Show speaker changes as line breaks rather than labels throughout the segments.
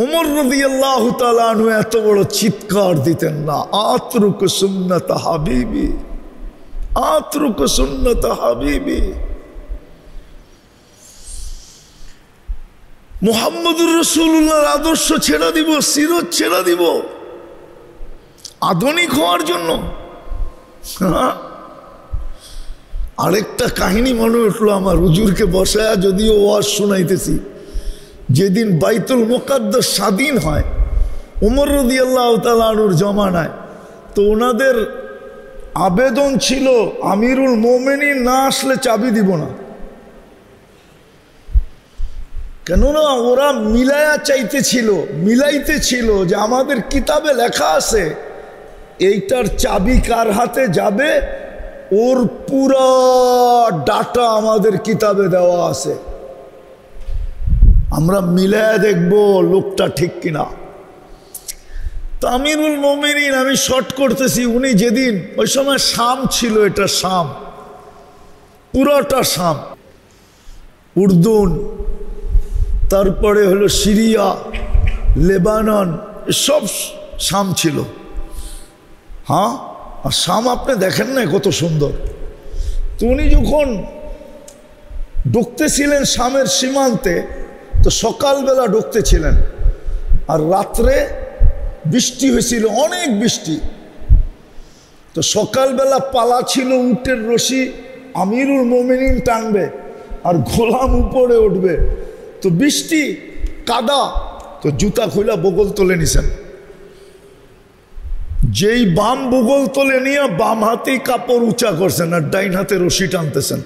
উমর রাদিয়াল্লাহু তাআলা আনহু এত বড় চিৎকার দিতেন না, আতরুক সুন্নাত হাবিবি, আতরুক সুন্নাত হাবিবি। মুহাম্মদুর রাসূলুল্লাহর আদর্শ ছেড়ে দিব, সিরত ছেড়ে দিব আধুনিক হওয়ার জন্য? আরেকটা কাহিনী মনে উঠলো আমার, হুজুরকে বসায়া যদিও ওয়াজ শোনাইতেছি, যেদিন বাইতুল মুকাদ্দাস স্বাধীন হয় উমর রাদিয়াল্লাহু তাআলা আনহুর জমানায়, তো ওনাদের আবেদন ছিল আমিরুল মুমিনিন না আসলে চাবি দিব না। কেননা ওরা মিলাইতেছিল যে আমাদের কিতাবে লেখা আছে এইটার চাবি কার হাতে যাবে, ওর পুরা ডাটা আমাদের কিতাবে দেওয়া আছে, আমরা মিলায়া দেখব লোকটা ঠিক কিনা। তো আমিরুল মুমিনিন, আমি শর্ট করতেছি, উনি যেদিন, ওই সময় শাম ছিল, এটা শাম, পুরাটা শাম, উর্দুন, তারপরে হলো সিরিয়া, লেবানন, সব শাম ছিল। হ্যাঁ, আর শাম আপনি দেখেন না কত সুন্দর। তো উনি যখন ঢুকতেছিলেন শামের সীমান্তে, তো সকালবেলা ঢুকতেছিলেন, আর রাত্রে বৃষ্টি হয়েছিল, অনেক বৃষ্টি। তো সকালবেলা পালা ছিল উটের রশি, আমিরুল মুমিনিন টানবে আর গোলাম উপরে উঠবে, তো বৃষ্টি কাদা, তো জুতা খুলে বগল তুলে নিছেন। যেই বাম বগল তুলে নিয়ে বাম হাতেই কাপড় উঁচা করছেন আর ডাইন হাতে রশি টানতেছেন।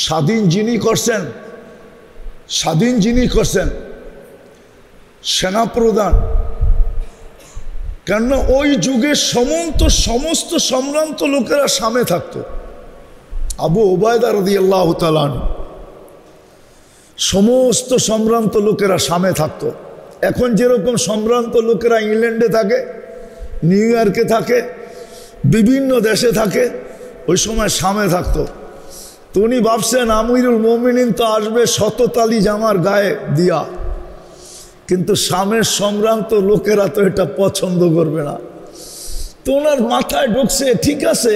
স্বাধীন যিনি করছেন সেনাপ্রধান। কেননা ওই যুগে সমস্ত সম্ভ্রান্ত লোকেরা সামনে থাকতো। আবু উবায়দা রাদিয়াল্লাহু তাআলা আনহু, সমস্ত সম্ভ্রান্ত লোকেরা সামনে থাকতো। এখন যেরকম সম্ভ্রান্ত লোকেরা ইংল্যান্ডে থাকে, নিউ ইয়র্কে থাকে, বিভিন্ন দেশে থাকে, ওই সময় সামনে থাকতো। তো উনি ভাবছেন আমিরুল মুমিনিন তো আসবে শততালি জামার গায়ে দিয়া, কিন্তু সামের সম্ভ্রান্ত লোকেরা তো এটা পছন্দ করবে না। তো ওনার মাথায় ঢুকছে, ঠিক আছে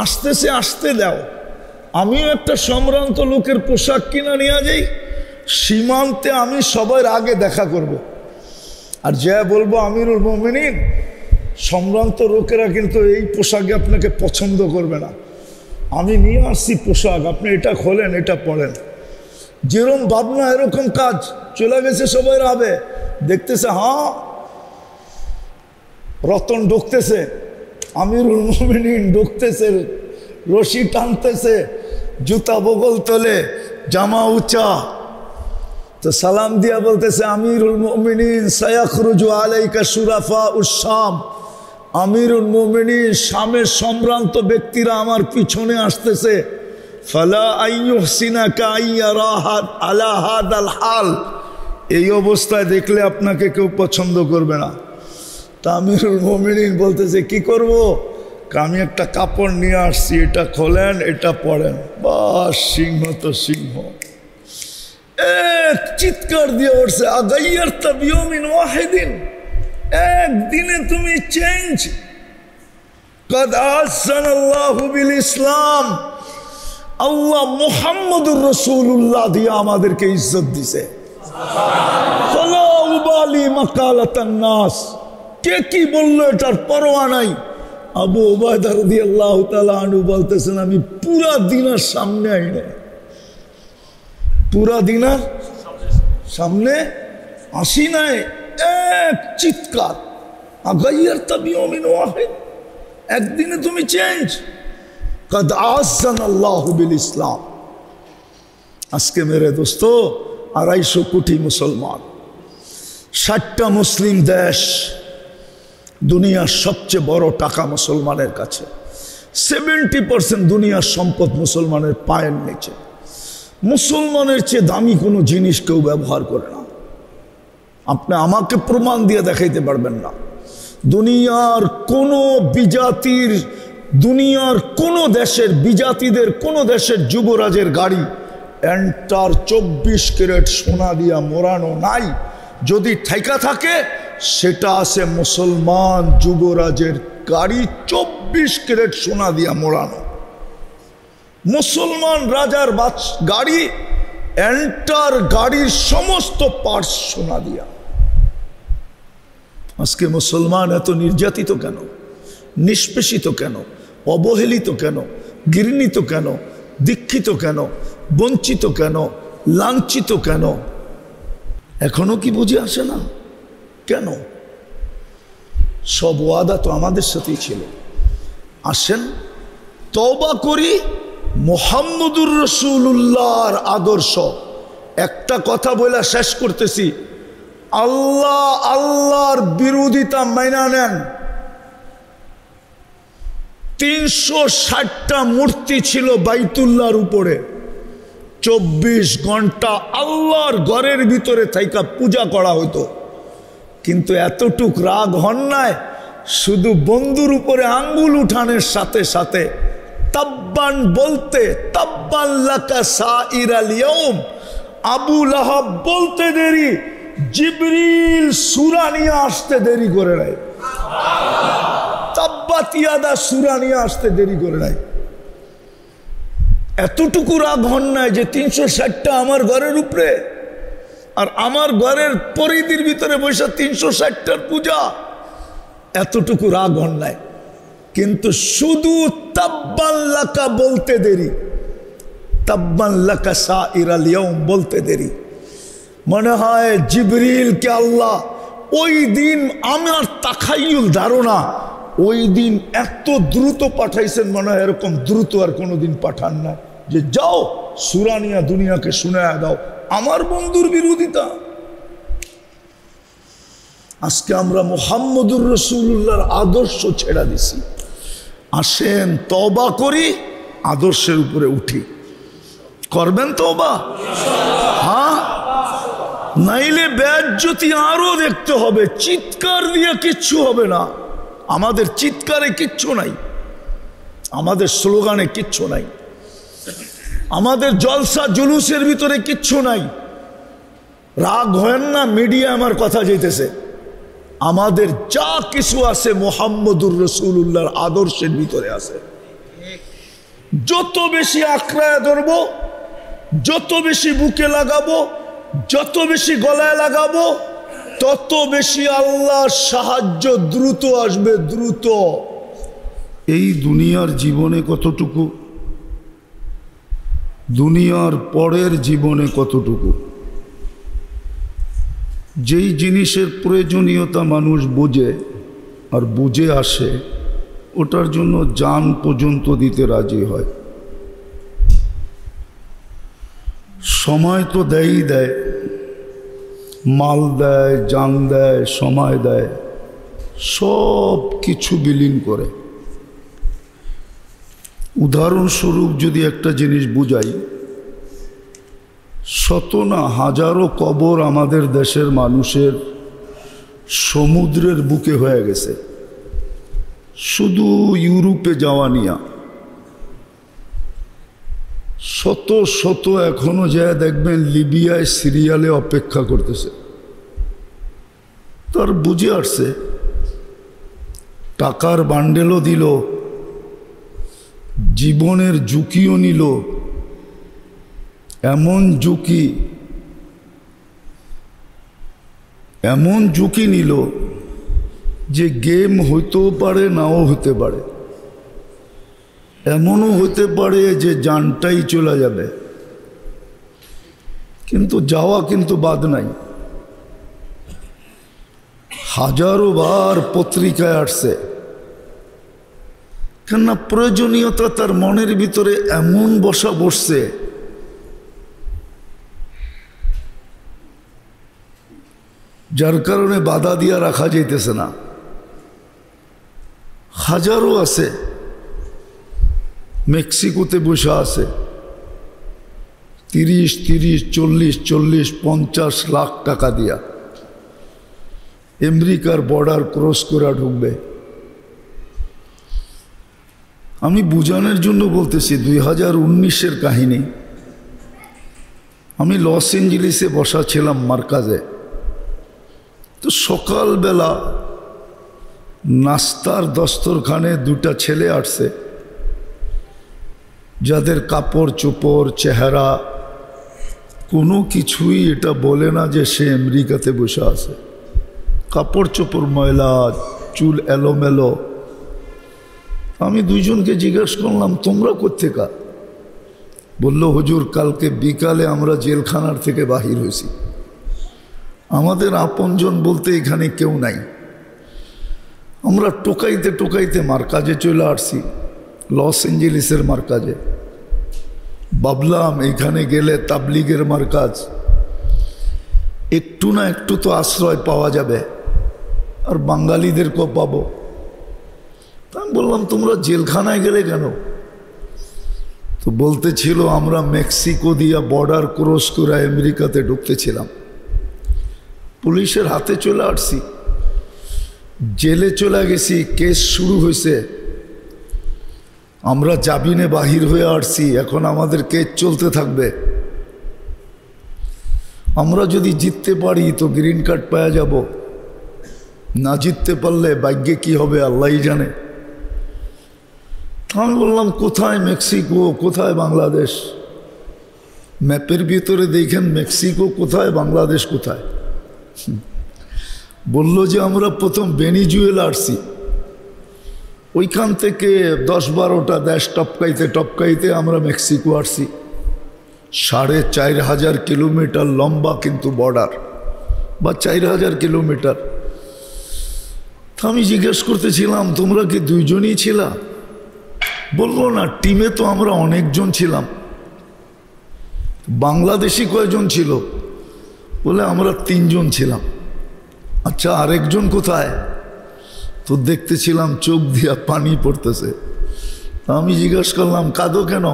আসতেছে, আসতে দাও, আমিও একটা সম্ভ্রান্ত লোকের পোশাক কিনা নিয়ে যাই, সীমান্তে আমি সবার আগে দেখা করব। আর যা বলবো আমিরুল মুমিনিন, সম্ভ্রান্ত লোকেরা কিন্তু এই পোশাকে আপনাকে পছন্দ করবে না, আমি নিয়ে আসছি পোশাক, আপনি এটা খোলেন, এটা পরেন। যেরকম ভাবনা এরকম কাজ, চলে গেছে সবাই আবে, দেখতেছে হ্যাঁ রতন ঢুকতেছে, আমিরুল মুমিনিন ঢুকতেছে, রশি টানতেছে, জুতা বগল তোলে, জামা উঁচা, তো সালাম দিয়া বলতেছে আমিরুল মুমিনিন সায়াখরুজু আলাইকা শুরাফা উশ-শাম, আমিরুল মুমিনিন শামের সম্ভ্রান্ত ব্যক্তিরা আমার পিছনে আসতেছে, ফালা আইয়ুহসিনাকা আইয়ারাহাদ আলা হাদাল হাল, এই অবস্থায় দেখলে আপনাকে কেউ পছন্দ করবে না। তা আমিরুল মুমিনিন বলতেছে কি করব, আমি একটা কাপড় নিয়ে আসছি, এটা খোলেন, এটা পরেন। বাস, সিংহ তো সিংহ, এক চিৎকার দিয়ে উঠছে, আগাইয়ারতা বিয়মিন ওয়াহিদিন, একদিনে তুমি চেঞ্জ, কাদ আহসানাল্লাহু বিল ইসলাম, আল্লাহ মুহাম্মদুর রাসূলুল্লাহ দিয়ে আমাদেরকে ইজ্জত দিছে। ফালা উবালি মাকালাতান নাস, কে কি বললো এটার পরোয়া নাই। আবু উবায়দা রাদিয়াল্লাহু তাআলা আনহু বলতেছেন আমি পুরা দিনার সামনে আইনে, পুরা দিনার সামনে আসি নাই, এক চিৎকার, আগাইয়ারতা বিয়মিন ওয়াহিদ, একদিনে তুমি চেঞ্জ, কাদ আহসানাল্লাহু বিল ইসলাম। আজকে মেরে দোস্ত 250 কোটি মুসলমান, 60টা মুসলিম দেশ, দুনিয়ার সবচেয়ে বড় টাকা মুসলমানের কাছে, 70% দুনিয়ার সম্পদ মুসলমানের পায়ের নিচে। মুসলমানের চেয়ে দামি কোনো জিনিস কেউ ব্যবহার করে না, আপনি আমাকে প্রমাণ দিয়ে দেখাইতে পারবেন না। দুনিয়ার কোনো বিজাতির, দুনিয়ার কোনো দেশের বিজাতিদের কোনো দেশের যুবরাজের গাড়ি এন্টার 24 ক্যারেট সোনা দিয়া মোড়ানো নাই, যদি ঠাইকা থাকে সেটা আছে মুসলমান যুবরাজের গাড়ি 24 ক্যারেট সোনা দিয়া মোড়ানো, মুসলমান রাজার গাড়ি, এন্টার গাড়ির সমস্ত পার্টস সোনা দিয়া। আজকে মুসলমান এত নির্যাতিত কেন, নিষ্পেষিত কেন, অবহেলিত কেন, ঘৃণিত কেন, দীক্ষিত কেন, বঞ্চিত কেন, লাঞ্ছিত কেন? এখনো কি বুঝে আসে না কেন? সব ওয়াদা তো আমাদের সাথেই ছিল। আসেন তওবা করি, মুহাম্মদুর রাসূলুল্লাহর আদর্শ। একটা কথা বলে শেষ করতেছি, আল্লাহর বিরোধিতা মাইনা নেন। 360টা মূর্তি ছিল বাইতুল্লাহর উপরে, 24 ঘন্টা আল্লাহর ঘরের ভিতরে থাইকা পূজা করা হতো। কিন্তু এতটুক রাগ হন নাই, শুধু বন্ধুর উপরে আঙ্গুল উঠানের সাথে সাথে তাব্বান বলতে, তাব্বান লাকা সাইরাল ইয়াউম, আবু লাহাব বলতে দেরি, জিবরিল সূরা নিয়ে আসতে দেরি করে নাই, তাব্বাত ইয়াদা সূরা নিয়ে আসতে দেরি করে নাই। এতটুকু রাগ হন নাই যে 360টা আমার ঘরের উপরে, আর আমার ঘরের পরিধির ভিতরে বসে 360টার পূজা, এতটুকু রাগ হন নাই। কিন্তু শুধু তাব্বান লাকা বলতে দেরি, তাব্বান লাকা সাইরাল ইয়াউম বলতে দেরি। মনে হয় জিবরিলকে আল্লাহ ওই দিন, আমার তাখাইয়ুল ধারণা, ওই দিন এত দ্রুত পাঠাইছেন, মনে হয় এরকম দ্রুত আর কোনোদিন পাঠান না, যে যাও সূরা নিয়া দুনিয়াকে শুনায়া দাও আমার বন্ধুর বিরোধিতা। আজকে আমরা মুহাম্মদুর রাসূলুল্লাহর আদর্শ ছেড়া দিছি। আসেন তওবা করি, আদর্শের উপরে উঠি। করবেন তওবা? হ্যাঁ, নাইলে বেজ্জতি আরো দেখতে হবে। চিৎকার দিয়ে কিচ্ছু হবে না। আমাদের চিৎকারে কিচ্ছু নাই, আমাদের স্লোগানে কিচ্ছু নাই, আমাদের জলসা জুলুসের ভিতরে কিচ্ছু নাই। রাগ হয় না, মিডিয়া আমার কথা যেতেছে। আমাদের যা কিছু আছে মুহাম্মদুর রাসূলুল্লাহর আদর্শের ভিতরে আছে। যত বেশি আঁকড়ায় ধরবো, যত বেশি বুকে লাগাবো, যত বেশি গলায় লাগাবো, তত বেশি আল্লাহর সাহায্য দ্রুত আসবে, দ্রুত। এই দুনিয়ার জীবনে কতটুকু, দুনিয়ার পরের জীবনে কতটুকু, যেই জিনিসের প্রয়োজনীয়তা মানুষ বোঝে আর বুঝে আসে, ওটার জন্য জান পর্যন্ত দিতে রাজি হয়। সময় তো দেয়ই দেয়, মাল দেয়, জান দেয়, সময় দেয়, সব কিছু বিলীন করে। উদাহরণস্বরূপ যদি একটা জিনিস বুঝাই, শত না হাজারো কবর আমাদের দেশের মানুষের সমুদ্রের বুকে হয়ে গেছে, শুধু ইউরোপে যাওয়া নিয়া। শত শত এখনো যায় দেখবেন লিবিয়ায়, সিরিয়ালে অপেক্ষা করতেছে। তার বুঝে আসছে, টাকার বান্ডেলও দিল, জীবনের ঝুঁকিও নিল। এমন ঝুঁকি নিল যে গেম হইতেও পারে, নাও হতে পারে, এমনও হতে পারে যে জানটাই চলে যাবে। কিন্তু যাওয়া কিন্তু বাদ নাই। হাজারো বার পত্রিকায় আসছে, কেননা প্রয়োজনীয়তা তার মনের ভিতরে এমন বসছে, যার কারণে বাধা দিয়া রাখা যাইতেছে না। হাজারো আছে মেক্সিকোতে বসে আছে, 30, 40, 50 লাখ টাকা দিয়া আমেরিকার বর্ডার ক্রস করে ঢুকবে। আমি বুঝানোর জন্য বলতেছি, 2019-এর কাহিনী। আমি লস এঞ্জেলিসে বসা ছিলাম মার্কাজে, তো সকালবেলা নাস্তার দস্তরখানে দুটা ছেলে আসছে, যাদের কাপড় চোপড় চেহারা কোনো কিছুই এটা বলে না যে সে আমেরিকাতে বসে আছে। কাপড় চোপড় ময়লা, চুল এলোমেলো। আমি দুইজনকে জিজ্ঞেস করলাম, তোমরা কোত্থেকা? বলল, হুজুর কালকে বিকালে আমরা জেলখানার থেকে বাহির হয়েছি। আমাদের আপনজন বলতে এখানে কেউ নাই। আমরা টোকাইতে টোকাইতে মার্কাজে চলে আসছি, লস এঞ্জেলিসের মার্কাজে। ভাবলাম এখানে গেলে তাবলিগের মার্কাজ, একটু না একটু তো আশ্রয় পাওয়া যাবে, আর বাঙালিদেরকেও পাবো। আমি বললাম, তোমরা জেলখানায় গেলে কেন? তো বলতেছিল, আমরা মেক্সিকো দিয়া বর্ডার ক্রস করে আমেরিকাতে ঢুকতেছিলাম, পুলিশের হাতে চলে আসছি, জেলে চলে গেছি, কেস শুরু হয়েছে, আমরা জামিনে বাহির হয়ে আসছি, এখন আমাদের কেস চলতে থাকবে। আমরা যদি জিততে পারি তো গ্রিন কার্ড পাওয়া যাব, না জিততে পারলে ভাগ্যে কি হবে আল্লাহই জানে। আমি বললাম, কোথায় মেক্সিকো, কোথায় বাংলাদেশ? ম্যাপের ভিতরে দেখেন মেক্সিকো কোথায়, বাংলাদেশ কোথায়? বলল যে আমরা প্রথম ভেনিজুয়েলা আসছি, ওইখান থেকে 10-12টা দেশ টপকাইতে টপকাইতে আমরা মেক্সিকো আসছি। 4500 কিলোমিটার লম্বা কিন্তু বর্ডার, বা 4000 কিলোমিটার। আমি জিজ্ঞেস করতেছিলাম, তোমরা কি দুইজনই ছিলা? বললো না, টিমে তো আমরা অনেকজন ছিলাম। বাংলাদেশি কয়জন ছিল? বলে আমরা 3 জন ছিলাম। আচ্ছা, আরেকজন কোথায়? তো দেখতেছিলাম চোখ দিয়া পানি পড়তেছে। আমি জিজ্ঞেস করলাম, কাঁদো কেন?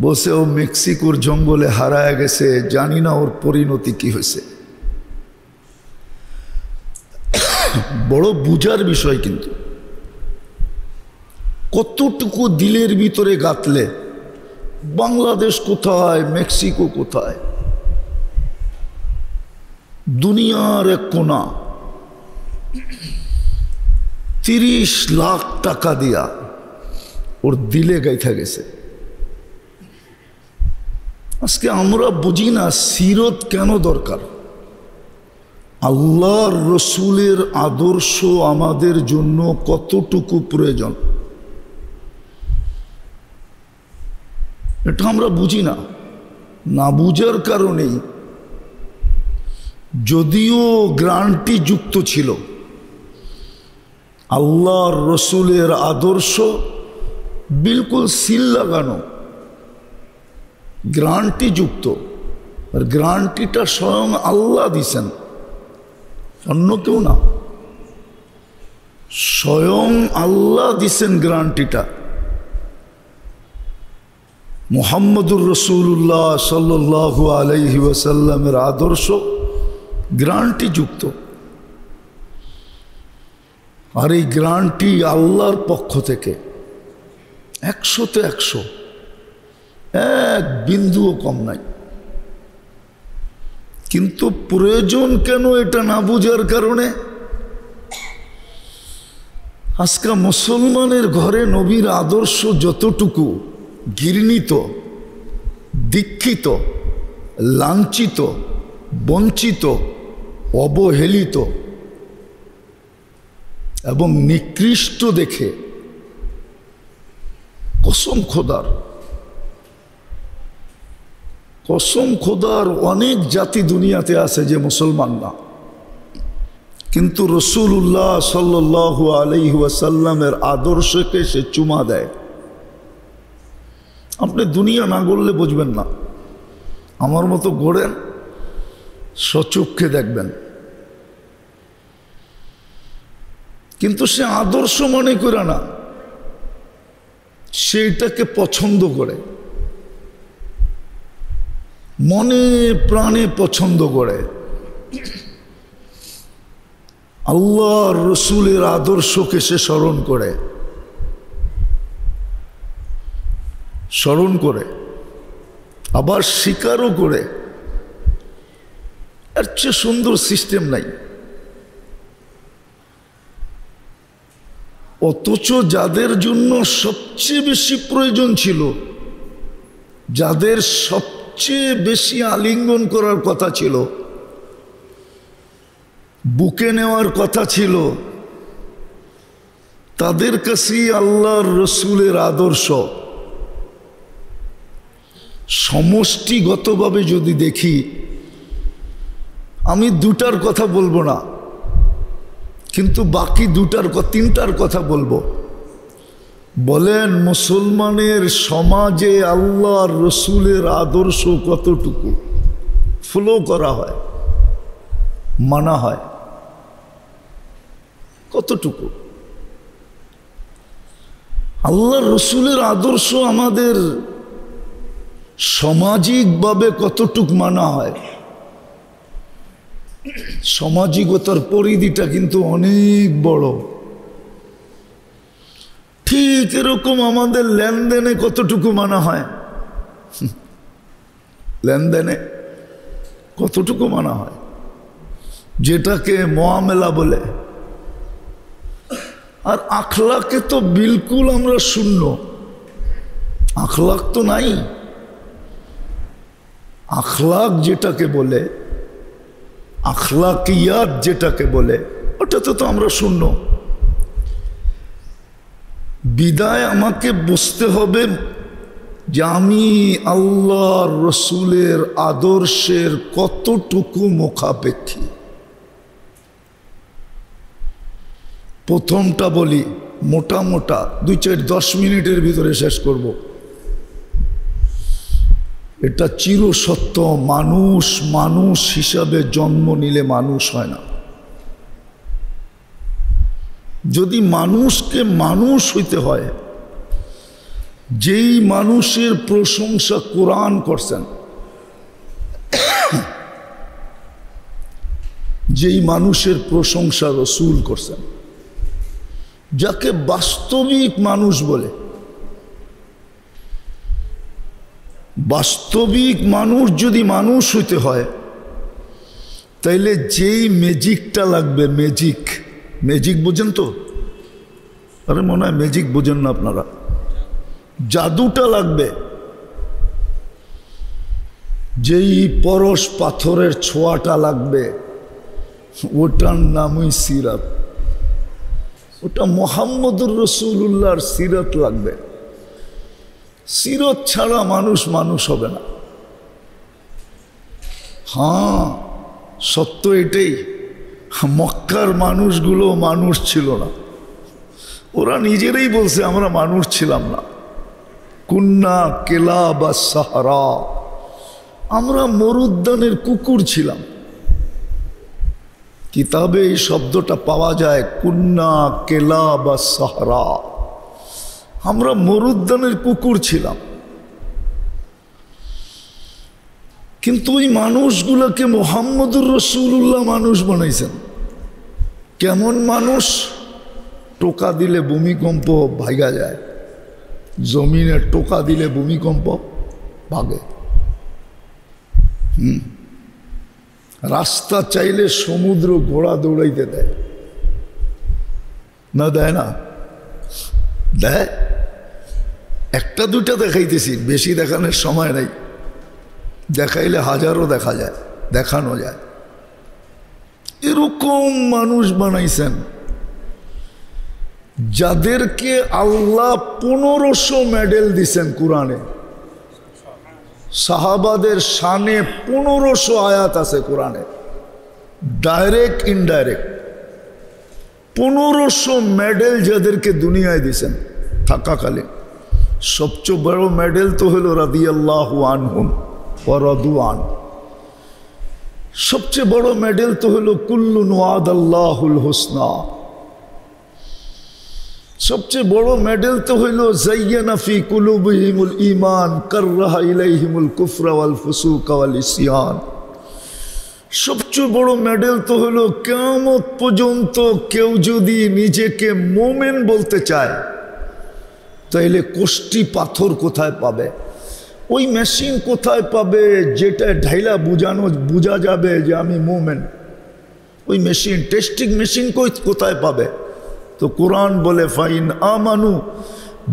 বসে, ও মেক্সিকোর জঙ্গলে হারায় গেছে, জানি না ওর পরিণতি কি হয়েছে। বড় বুঝার বিষয়, কিন্তু কতটুকু দিলের ভিতরে গাঁথলে বাংলাদেশ কোথায়, মেক্সিকো কোথায়, দুনিয়ার এক কোনা 30 লাখ টাকা দিয়া ওর দিলে গাইথা গেছে। আজকে আমরা বুঝি না সিরত কেন দরকার। আল্লাহর রসুলের আদর্শ আমাদের জন্য কতটুকু প্রয়োজন, এটা আমরা বুঝি না। না বুঝার কারণেই, যদিও গ্রান্টি যুক্ত ছিল, আল্লাহর রসুলের আদর্শ বিলকুল সিল লাগানো, গ্রান্টি যুক্ত, আর গ্রান্টিটা স্বয়ং আল্লাহ দিছেন, অন্য কেউ না। স্বয়ং আল্লাহ দিছেন গ্রান্টিটা। মুহাম্মদুর রাসূলুল্লাহ সাল্লাল্লাহু আলাইহি ওয়াসাল্লামের আদর্শ গ্রান্টি যুক্ত, আর এই গ্রান্টি আল্লাহর পক্ষ থেকে 100-তে 100, এক বিন্দুও কম নাই। কিন্তু প্রয়োজন কেন এটা না বুঝার কারণে আজকে মুসলমানের ঘরে নবীর আদর্শ যতটুকু ঘৃণিত, দীক্ষিত, লাঞ্ছিত, বঞ্চিত, অবহেলিত এবং নিকৃষ্ট দেখে, কসম খোদার অনেক জাতি দুনিয়াতে আছে যে মুসলমান না, কিন্তু রাসূলুল্লাহ সাল্লাল্লাহু আলাইহি ওয়াসাল্লামের আদর্শকে সে চুমা দেয়। আপনি দুনিয়া না গড়লে বুঝবেন না, আমার মতো গড়েন, সচক্ষে দেখবেন। কিন্তু সে আদর্শ মনে করে না, সেটাকে পছন্দ করে, মনে প্রাণে পছন্দ করে। আল্লাহর রসুলের আদর্শকে সে স্মরণ করে, আবার স্বীকারও করে। এর চেয়ে সুন্দর সিস্টেম নাই। অথচ যাদের জন্য সবচেয়ে বেশি প্রয়োজন ছিল, যাদের সবচেয়ে বেশি আলিঙ্গন করার কথা ছিল, বুকে নেওয়ার কথা ছিল, তাদের কাছেই আল্লাহর রসুলের আদর্শ। সমষ্টিগতভাবে যদি দেখি, আমি দুটার কথা বলবো না, কিন্তু বাকি তিনটার কথা বলবো। বলেন মুসলমানের সমাজে আল্লাহর রসুলের আদর্শ কতটুকু ফলো করা হয়, মানা হয়, কতটুকু? আল্লাহর রসুলের আদর্শ আমাদের সামাজিকভাবে কতটুকু মানা হয়? সামাজিকতার পরিধিটা কিন্তু অনেক বড়। ঠিক এরকম আমাদের লেনদেনে কতটুকু মানা হয়, লেনদেনে কতটুকু মানা হয়, যেটাকে মুআমেলা বলে। আর আখলাকে তো বিলকুল আমরা শূন্য, আখলাক তো নাই। আখলাক যেটাকে বলে, আখলাকিয়াত যেটাকে বলে, ওটাতে তো আমরা শূন্য। বিদায় আমাকে বুঝতে হবে যে আমি আল্লাহর রসুলের আদর্শের কতটুকু মুখাপেক্ষী। প্রথমটা বলি, মোটা 2-10 মিনিটের ভিতরে শেষ করব। এটা চিরসত্য, মানুষ হিসাবে জন্ম নিলে মানুষ হয় না। যদি মানুষকে মানুষ হইতে হয়, যেই মানুষের প্রশংসা কোরআন করছেন, যেই মানুষের প্রশংসা রসুল করছেন, যাকে বাস্তবিক মানুষ বলে, বাস্তবিক মানুষ যদি মানুষ হইতে হয়, তাইলে যেই ম্যাজিকটা লাগবে, ম্যাজিক বোঝেন তো? আরে মনে হয় ম্যাজিক বোঝেন না আপনারা। জাদুটা লাগবে, যেই পরশ পাথরের ছোঁয়াটা লাগবে, ওটার নামই সিরাত। ওটা মুহাম্মদুর রাসূলুল্লাহর সিরাত লাগবে। সিরাত ছাড়া মানুষ হবে না। হ্যাঁ, সত্য এটাই, মক্কার মানুষগুলো মানুষ ছিল না। ওরা নিজেরাই বলছে আমরা মানুষ ছিলাম না। কুন্না কেলাব সাহারা, আমরা মরুদ্যানের কুকুর ছিলাম। কিতাবে এই শব্দটা পাওয়া যায়, কুন্না কেলাব সাহারা, আমরা মরুদ্যানের কুকুর ছিলাম। কিন্তু ওই মানুষগুলোকে মুহাম্মদুর রাসূলুল্লাহ মানুষ বানাইছেন। কেমন মানুষ? টোকা দিলে ভূমিকম্প ভাগা যায়, জমিনে টোকা দিলে ভূমিকম্প ভাগে। রাস্তা চাইলে সমুদ্র ঘোড়া দৌড়াইতে দেয় না? দেয় না? দেয়। একটা দুটা দেখাইতেছি, বেশি দেখানোর সময় নাই। দেখাইলে হাজারও দেখা যায়, দেখানো যায়। এরকম মানুষ বানাইছেন যাদেরকে আল্লাহ 1500 মেডেল দিছেন কোরআনে। সাহাবাদের শানে 1500 আয়াত আছে কোরআনে, ডাইরেক্ট ইনডাইরেক্ট। 1500 মেডেল যাদেরকে দুনিয়ায় দিছেন থাকাকালীন। সবচেয়ে বড় মেডেল তো হলো রাদিয়াল্লাহু আনহুম ওয়া রাদু আন। সবচেয়ে বড় মেডেল তো হলো কুল্লুন ওয়াদাল্লাহুল হুসনা। সবচেয়ে বড় মেডেল তো হইল যায়্যানা ফি কুলুবিহিমুল ঈমান কাররাহা ইলাইহিমুল কুফরা ওয়াল ফুসুকা ওয়াল ইসয়ান। সবচেয়ে বড় মেডেল তো হলো কিয়ামত পর্যন্ত কেউ যদি নিজেকে মুমিন বলতে চায়, তাইলে কোষ্টি পাথর কোথায় পাবে? ওই মেশিন কোথায় পাবে যেটা ঢাইলা বোঝা যাবে যে আমি মুমিন? ওই মেশিন, টেস্টিং মেশিন কোথায় পাবে? তো কোরআন বলে ফাইন আমানু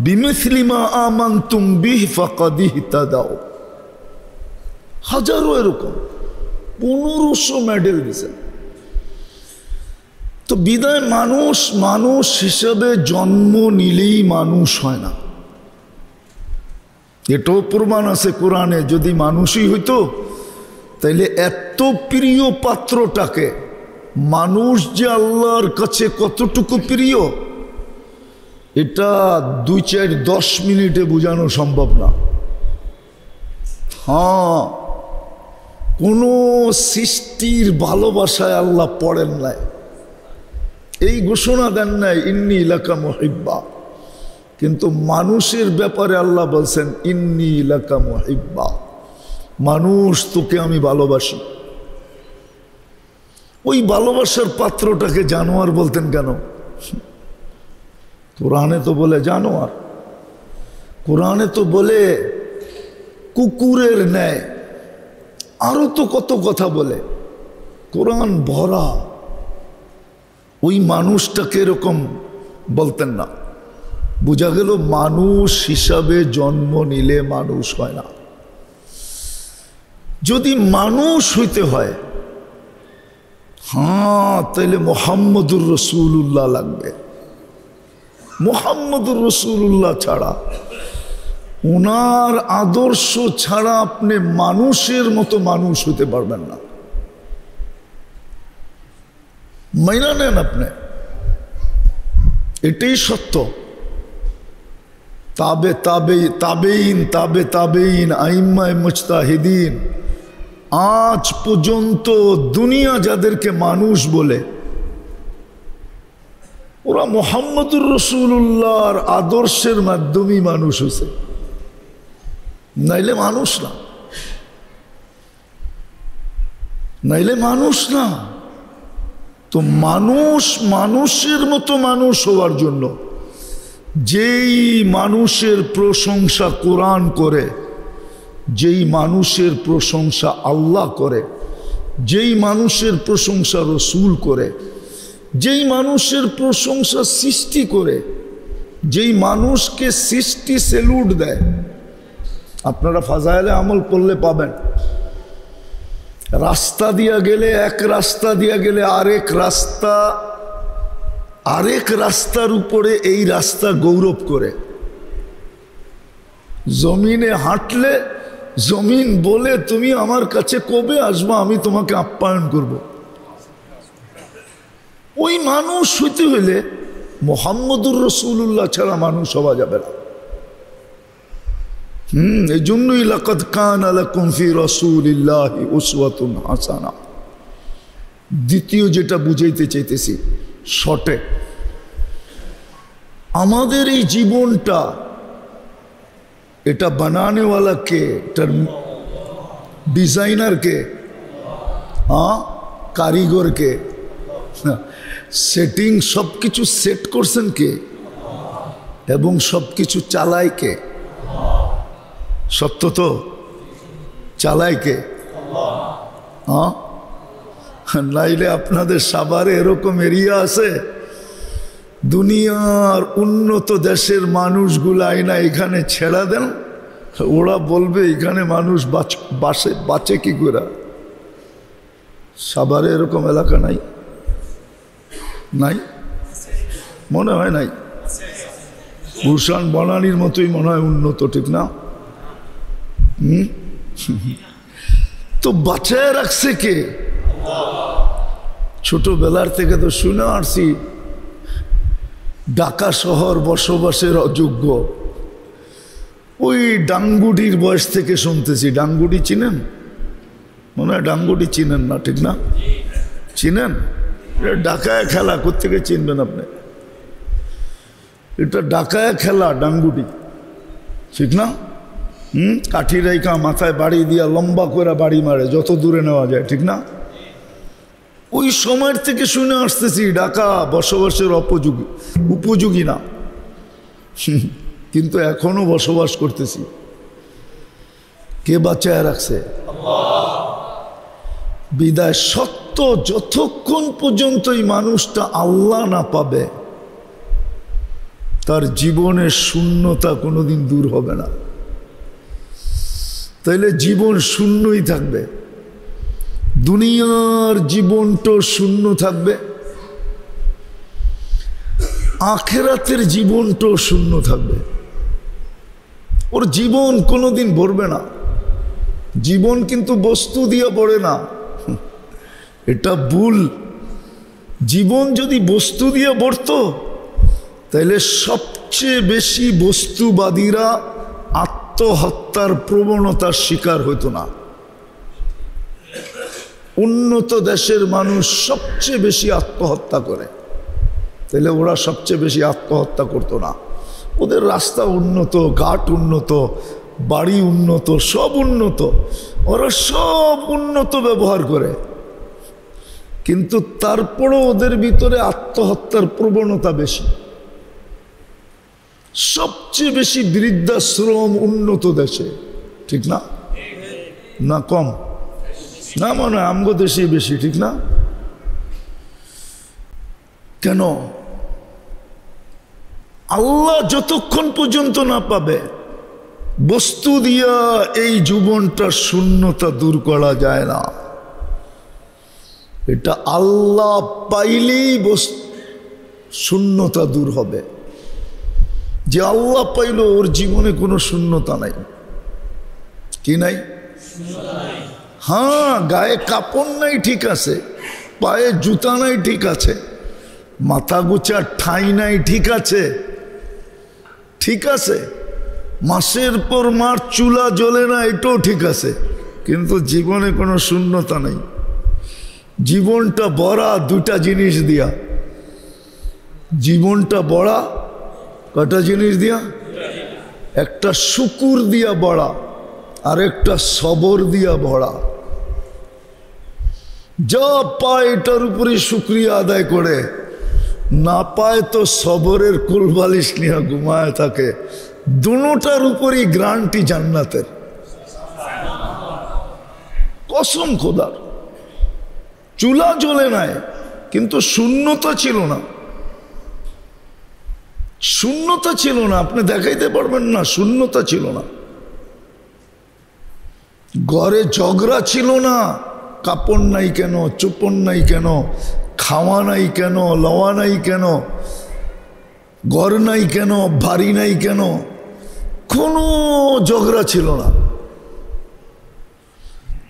বিমিসলি মা আমানতুম বিহি ফাকাদ ইহতাদাও। হাজারো এরকম 1500 মেডেল দিয়েছেন। তো বিদায় মানুষ হিসেবে জন্ম নিলেই মানুষ হয় না। এটাও প্রমাণ আছে কোরআনে, যদি মানুষই হইতো তাইলে এত প্রিয় পাত্রটাকে, মানুষ যে আল্লাহর কাছে কতটুকু প্রিয় এটা 2-4-10 মিনিটে বোঝানো সম্ভব না। হ্যাঁ, কোনো সৃষ্টির ভালোবাসায় আল্লাহ পড়েন নাই, এই ঘোষণা দেন নাই ইন্নী লাকা মুহিব্বা, কিন্তু মানুষের ব্যাপারে আল্লাহ বলছেন ইন্নী লাকা মুহিব্বা, মানুষ তোকে আমি ভালোবাসি। ওই ভালোবাসার পাত্রটাকে জানোয়ার বলতেন কেন? কোরআনে তো বলে জানোয়ার, কোরআনে তো বলে কুকুরের ন্যায়, আরো তো কত কথা বলে, কোরআন ভরা। ওই মানুষটাকে এরকম বলতেন না। বোঝা গেল মানুষ হিসাবে জন্ম নিলে মানুষ হয় না। যদি মানুষ হইতে হয়, হ্যাঁ, তাইলে মুহাম্মদুর রাসূলুল্লাহ লাগবে। মুহাম্মদুর রাসূলুল্লাহ ছাড়া, ওনার আদর্শ ছাড়া আপনি মানুষের মতো মানুষ হতে পারবেন না। মাইনা নেন আপনি, এটাই সত্য। তাবেইন আইম্মায়ে মুজতাহিদিন, আজ পর্যন্ত দুনিয়া যাদেরকে মানুষ বলে, ওরা মুহাম্মদুর রাসূলুল্লাহর আদর্শের মাধ্যমেই মানুষ হয়েছে, নাইলে মানুষ না, নাইলে মানুষ না। তো মানুষের মতো মানুষ হওয়ার জন্য যেই মানুষের প্রশংসা কোরআন করে, যেই মানুষের প্রশংসা আল্লাহ করে, যেই মানুষের প্রশংসা রসুল করে, যেই মানুষের প্রশংসা সৃষ্টি করে, যেই মানুষকে সৃষ্টি স্যালুট দেয়, আপনারা ফাজাইলে আমল করলে পাবেন। রাস্তা দিয়া গেলে, এক রাস্তা দিয়া গেলে আরেক রাস্তার উপরে এই রাস্তা গৌরব করে। জমিনে হাঁটলে জমিন বলে তুমি আমার কাছে কবে আসবা, আমি তোমাকে আপ্যায়ন করব। ওই মানুষ হইতে হইলে মুহাম্মদুর রাসূলুল্লাহ ছাড়া মানুষ হওয়া যাবে না। এই জন্যই লাকাদ কানা লাকুম ফি রাসূলিল্লাহি উসওয়াতুন হাসানা। দ্বিতীয় যেটা বুঝাইতে চাইতেছি শর্টে, আমাদের এই জীবনটা, এটা বানানেওয়ালা কে? এটার ডিজাইনার কে? কারিগর কে? সেটিং সব কিছু সেট করছেন কে? এবং সব কিছু চালায় কে? সত্য তো? চালায় কে? নাইলে আপনাদের সাভারে এরকম এরিয়া আছে, দুনিয়ার উন্নত দেশের মানুষগুলো আইনা এখানে ছেড়া দেন, ওরা বলবে এখানে মানুষ বাঁচে কি করে। সাভারে এরকম এলাকা নাই? নাই মনে হয় নাই। গুলশান বনানীর মতোই মনে হয় উন্নত, ঠিক না? তো বাঁচায় রাখছে কে? ছোটবেলার থেকে তো শুনে আসছি ঢাকা শহর বসবাসের অযোগ্য। ওই ডাঙ্গুডির বয়স থেকে শুনতেছি। ডাঙ্গুডি চিনেন? মনে হয় ডাঙ্গুডি চিনেন না, ঠিক না? চিনেন? ঢাকায় খেলা, কোত্থেকে চিনবেন আপনি? এটা ঢাকায় খেলা ডাঙ্গুডি, ঠিক না? কাঠি রেখা মাথায় বাড়ি দিয়া লম্বা করে বাড়ি মারে যত দূরে নেওয়া যায়, ঠিক না? ওই সময়ের থেকে শুনে আসতেছি ঢাকা বসবাসের উপযোগী না, কিন্তু এখনো বসবাস করতেছি। কে বাঁচায় রাখছে? বিদায় সত্য যতক্ষণ পর্যন্ত এই মানুষটা আল্লাহ না পাবে তার জীবনের শূন্যতা কোনোদিন দূর হবে না। তাইলে জীবন শূন্যই থাকবে, দুনিয়ার জীবনটা শূন্য থাকবে, আখিরাতের জীবনটাও শূন্য থাকবে। ওর জীবন কোনোদিন ভরবে না। জীবন কিন্তু বস্তু দিয়ে ভরে না, এটা ভুল। জীবন যদি বস্তু দিয়ে ভরতো তাহলে সবচেয়ে বেশি বস্তুবাদীরা আত্মহত্যার প্রবণতার শিকার হইতো না। উন্নত দেশের মানুষ সবচেয়ে বেশি আত্মহত্যা করে, তাহলে ওরা সবচেয়ে বেশি আত্মহত্যা করতো না। ওদের রাস্তা উন্নত, ঘাট উন্নত, বাড়ি উন্নত, সব উন্নত, ওরা সব উন্নত ব্যবহার করে, কিন্তু তারপরও ওদের ভিতরে আত্মহত্যার প্রবণতা বেশি। সবচেয়ে বেশি বৃদ্ধাশ্রম উন্নত দেশে, ঠিক না? না কম? না মানে আমগো দেশে বেশি, ঠিক না? কেন? আল্লাহ যতক্ষণ পর্যন্ত না পাবে, বস্তু দিয়া এই জীবনটার শূন্যতা দূর করা যায় না। এটা আল্লাহ পাইলেই শূন্যতা দূর হবে। যে আল্লাহ পাইল ওর জীবনে কোনো শূন্যতা নাই। কি নাই? হ্যাঁ, গায়ে কাপড় নাই ঠিক আছে, পায়ে জুতা নাই ঠিক আছে, মাথা গোছার ঠাঁই নাই ঠিক আছে, ঠিক আছে, মাসের পর মাস চুলা জ্বলে না এটাও ঠিক আছে, কিন্তু জীবনে কোনো শূন্যতা নেই। জীবনটা ভরা দুটা জিনিস দিয়া। জীবনটা ভরা কটা জিনিস দিয়া? একটা শুকুর দিয়া ভরা আর একটা সবর দিয়া ভরা। যা পায় এটার উপরে শুকরিয়া আদায় করে, না পায় তো সবরের কুলবালিশ নিয়ে ঘুমায় থাকে। দুটার উপরই গ্যারান্টি জান্নাতের, কসম খোদার। চুলা জ্বলে নাই কিন্তু শূন্যতা ছিল না, শূন্যতা ছিল না, আপনি দেখাইতে পারবেন না, শূন্যতা ছিল না। ঘরে ঝগড়া ছিল না, কাপড় নাই কেন, চোপড় নাই কেন, খাওয়া নাই কেন, লওয়া নাই কেন, ঘর নাই কেন, বাড়ি নাই কেন, কোনো ঝগড়া ছিল না।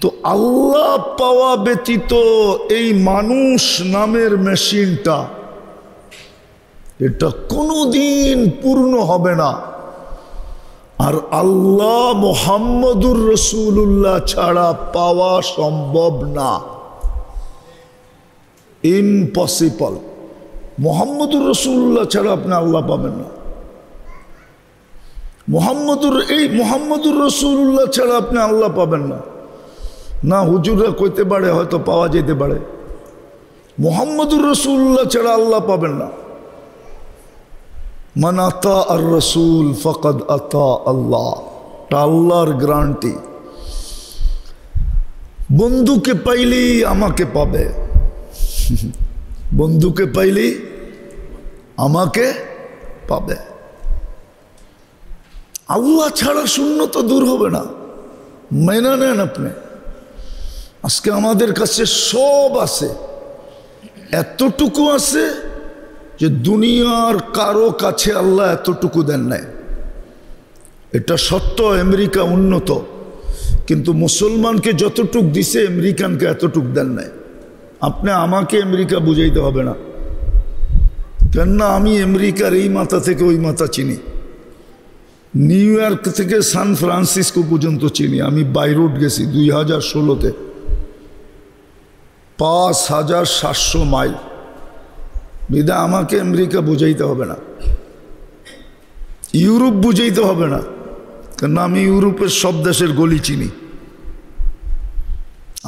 তো আল্লাহ পাওয়া ব্যতীত এই মানুষ নামের মেশিনটা, এটা কোনোদিন পূর্ণ হবে না। আর আল্লাহ মুহাম্মদুর রাসূলুল্লাহ ছাড়া পাওয়া সম্ভব না, ইম্পসিবল। মুহাম্মদুর রাসূলুল্লাহ ছাড়া আপনি আল্লাহ পাবেন না। মুহাম্মদুর রাসূলুল্লাহ ছাড়া আপনি আল্লাহ পাবেন না। না হুজুররা কইতে পারে, হয়তো পাওয়া যেতে পারে, মুহাম্মদুর রাসূলুল্লাহ ছাড়া আল্লাহ পাবেন না। মান আতা আর রসুল ফকদ আতা আল্লাহ, আল্লাহর গ্যারান্টি। বন্ধুকে পাইলেই আমাকে পাবে, বন্ধুকে পাইলেই আমাকে পাবে। আল্লাহ ছাড়া শূন্যতা দূর হবে না, মেনে নেন আপনি। আজকে আমাদের কাছে সব আছে, এতটুকু আছে যে দুনিয়ার কারো কাছে আল্লাহ এতটুকু দেন নাই। এটা সত্য, আমেরিকা উন্নত, কিন্তু মুসলমানকে যতটুক দিছে আমেরিকানকে এতটুক দেন নাই। আপনি আমাকে আমেরিকা বুঝাইতে হবে না, কেননা আমি আমেরিকার এই মাথা থেকে ওই মাথা চিনি, নিউ ইয়র্ক থেকে সান ফ্রান্সিসকো পর্যন্ত চিনি। আমি বাই রোড গেছি 2016-তে, 5700 মাইল। বিদা আমাকে আমেরিকা বুঝাইতে হবে না, ইউরোপ বুঝাইতে হবে না, কেননা আমি ইউরোপের সব দেশের গলি চিনি।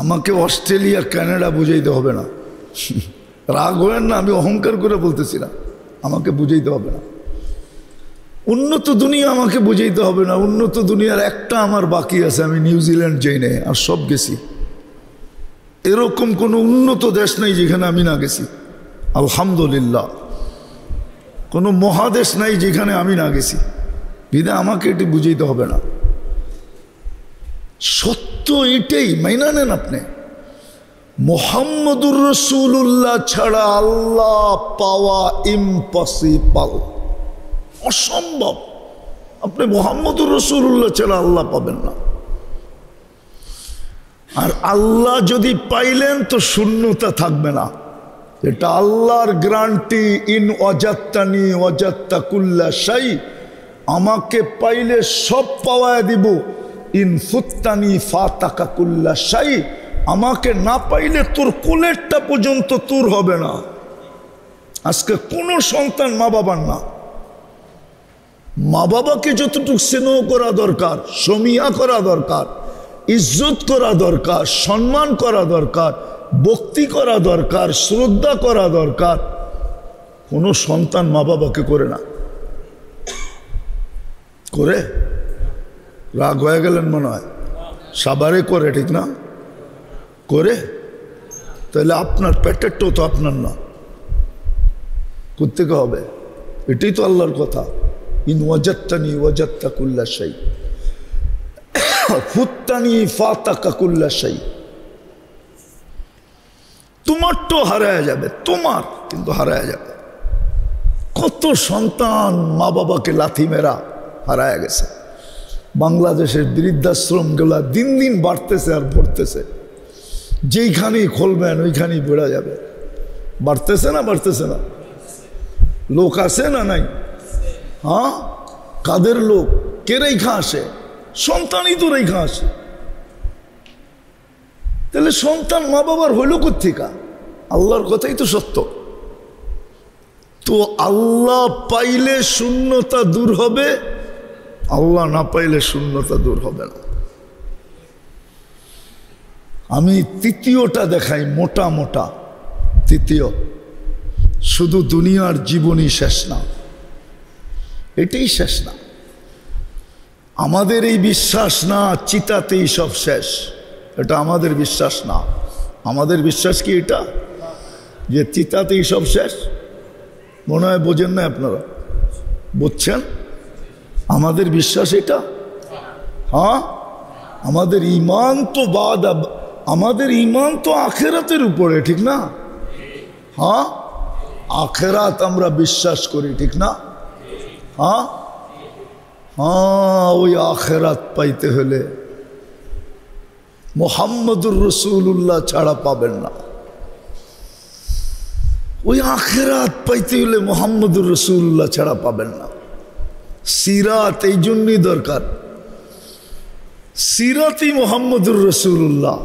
আমাকে অস্ট্রেলিয়া, কানাডা বুঝাইতে হবে না। রাগ হবেন না, আমি অহংকার করে বলতেছি না, আমাকে বুঝাইতে হবে না। উন্নত দুনিয়া আমাকে বুঝাইতে হবে না। উন্নত দুনিয়ার একটা আমার বাকি আছে, আমি নিউজিল্যান্ড যাই নাই, আর সব গেছি। এরকম কোনো উন্নত দেশ নেই যেখানে আমি না গেছি, আলহামদুলিল্লাহ। কোনো মহাদেশ নাই যেখানে আমি না গেছি, বিধা আমাকে এটি বুঝাইতে হবে না। সত্য এটাই, মাইনা নেন আপনি। মুহাম্মদুর রাসূলুল্লাহ ছাড়া আল্লাহ পাওয়া ইম্পসিবল, অসম্ভব। আপনি মুহাম্মদুর রাসূলুল্লাহ ছাড়া আল্লাহ পাবেন না। আর আল্লাহ যদি পাইলেন তো শূন্যতা থাকবে না, এটা আল্লাহর গ্যারান্টি। ইন ওয়াজাত্তানি ওয়াজাত্তা কুল্লা শাই, আমাকে পাইলে সব পাওয়ায় দিব। ইন ফুত্তানি ফাতাকা কুল্লা শাই, আমাকে না পাইলে তোর কোলেরটা পর্যন্ত তোর হবে না। আজকে কোনো সন্তান মা বাবার না। মা বাবাকে যতটুকু স্নেহ করা দরকার, সমীহা করা দরকার, ইজ্জত করা দরকার, সম্মান করা দরকার, ভক্তি করা দরকার, শ্রদ্ধা করা দরকার, কোনো সন্তান মা বাবাকে করে না। করে? রাগ হয়ে গেলেন মনে হয়। সবারই করে, ঠিক না? করে? তাহলে আপনার পেটেরটাও তো আপনার না, কোত্থেকে হবে? এটাই তো আল্লাহর কথা। ইন ওয়াজাত্তানি ওয়াজাত্তা কুল্লা শাই, ফুত্তানি ফাতাকা কুল্লা শাই। তোমার তো হারায় যাবে, তোমার কিন্তু হারায় যাবে। কত সন্তান মা বাবাকে লাথি মেরা হারায় গেছে। বাংলাদেশের বৃদ্ধাশ্রমগুলা দিন দিন বাড়তেছে আর পড়তেছে। যেইখানেই খুলবেন ওইখানেই বেড়া যাবে। বাড়তেছে না? বাড়তেছে না? লোক আছে না নাই? হ্যাঁ, কাদের লোক? কে রেখা আসে? সন্তানই তো রেখা আসে। তাহলে সন্তান মা বাবার হইল কোথেকা? আল্লাহর কথাই তো সত্য। তো আল্লাহ পাইলে শূন্যতা দূর হবে, আল্লাহ না পাইলে শূন্যতা দূর হবে না। আমি তৃতীয়টা দেখাই, মোটা মোটা তৃতীয়। শুধু দুনিয়ার জীবনই শেষ না, এটাই শেষ না। আমাদের এই বিশ্বাস না চিতাতেই সব শেষ, এটা আমাদের বিশ্বাস না। আমাদের বিশ্বাস কি এটা যে চিতাতেই সব শেষ? মনে হয় বোঝেন না আপনারা, বুঝছেন? আমাদের বিশ্বাস এটা। হ্যাঁ, আমাদের ঈমান তো আমাদের ঈমান তো আখেরাতের উপরে, ঠিক না? হ্যাঁ, আখেরাত আমরা বিশ্বাস করি, ঠিক না? হ্যাঁ হ্যাঁ, ওই আখেরাত পাইতে হলে মুহাম্মদুর রাসূলুল্লাহ ছাড়া পাবেন না। ওই আখেরাত পাইতে হলে মুহাম্মদুর রাসূলুল্লাহ ছাড়া পাবেন না। সিরাত এই জন্যই দরকার। সিরাতই মুহাম্মদুর রাসূলুল্লাহ।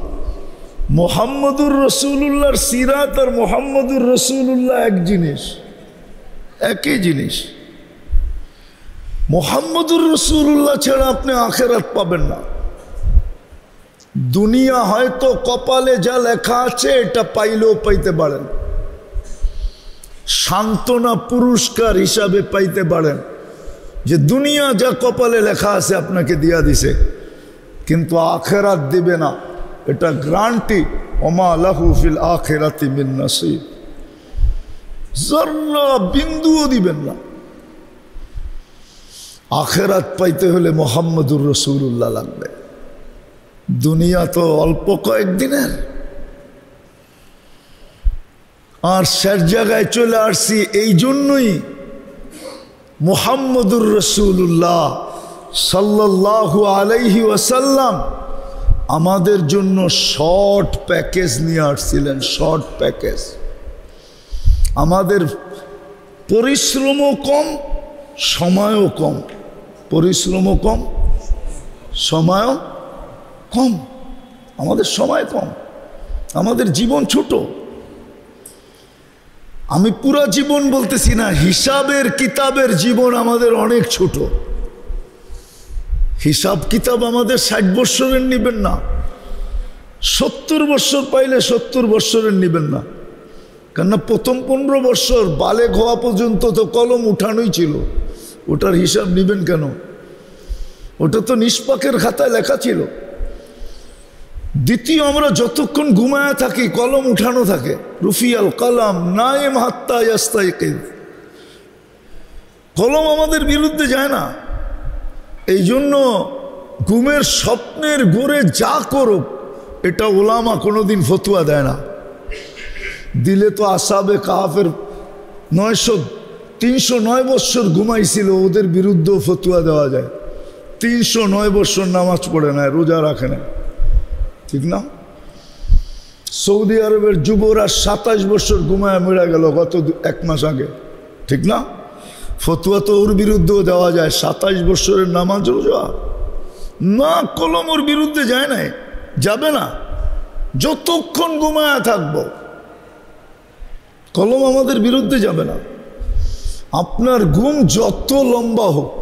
মুহাম্মদুর রাসূলুল্লাহর সিরাত আর মুহাম্মদুর রাসূলুল্লাহ এক জিনিস, একই জিনিস। মুহাম্মদুর রাসূলুল্লাহ ছাড়া আপনি আখেরাত পাবেন না। দুনিয়া হয়তো কপালে যা লেখা আছে এটা পাইলেও পাইতে পারেন, সান্ত্বনা পুরস্কার হিসাবে পাইতে পারেন যে দুনিয়া যা কপালে লেখা আছে আপনাকে দিয়া দিছে, কিন্তু আখেরাত দিবে না, এটা গ্যারান্টি। ওমা লাহু ফিল আখিরাতি মিন নসিব, যারা বিন্দুও দিবেন না। আখেরাত পাইতে হলে মুহাম্মদুর রাসূলুল্লাহ লাগবে। দুনিয়া তো অল্প কয়েকদিনের, আর শেষ জায়গায় চলে আসছি। এই জন্যই মুহাম্মদুর রাসূলুল্লাহ সাল্লাল্লাহু আলাইহি ওয়াসাল্লাম আমাদের জন্য শর্ট প্যাকেজ নিয়ে আসছিলেন। Short package. আমাদের পরিশ্রমও কম, সময়ও কম। পরিশ্রমও কম, সময়ও কম। আমাদের সময় কম, আমাদের জীবন ছোট। আমি পুরা জীবন বলতেছি না, হিসাবের কিতাবের জীবন আমাদের অনেক ছোট। হিসাব কিতাব আমাদের 60 বৎসরের নিবেন না, 70 বৎসর পাইলে 70 বৎসরের নিবেন না। কেননা প্রথম 15 বৎসর বালেগ হওয়া পর্যন্ত তো কলম উঠানোই ছিল, ওটার হিসাব নিবেন কেন? ওটা তো নিষ্পাকের খাতায় লেখা ছিল। দ্বিতীয়, আমরা যতক্ষণ ঘুমায় থাকি কলম উঠানো থাকে, রুফিয়াল কালাম নায়েম হাত্তা ইয়াস্তাইকিজ। কলম আমাদের বিরুদ্ধে যায় না। এই জন্য ঘুমের স্বপ্নের ঘোরে যা করুক এটা ওলামা কোনোদিন ফতুয়া দেয় না। দিলে তো আসাবে কাহাফের 309 বৎসর ঘুমাইছিল, ওদের বিরুদ্ধেও ফতুয়া দেওয়া যায়। 309 বৎসর নামাজ পড়ে না, রোজা রাখে না, ঠিক না? সৌদি আরবের যুবরা 27 বৎসর ঘুমায় মরে গেল গত 1 মাস আগে, ঠিক না? ফতুয়া তো ওর বিরুদ্ধেও দেওয়া যায়। 27 বৎসরের নামাজ রোজা না, কলম ওর বিরুদ্ধে যায় নাই, যাবে না যতক্ষণ ঘুমায় থাকবো। কলম আমাদের বিরুদ্ধে যাবে না। আপনার ঘুম যত লম্বা হোক,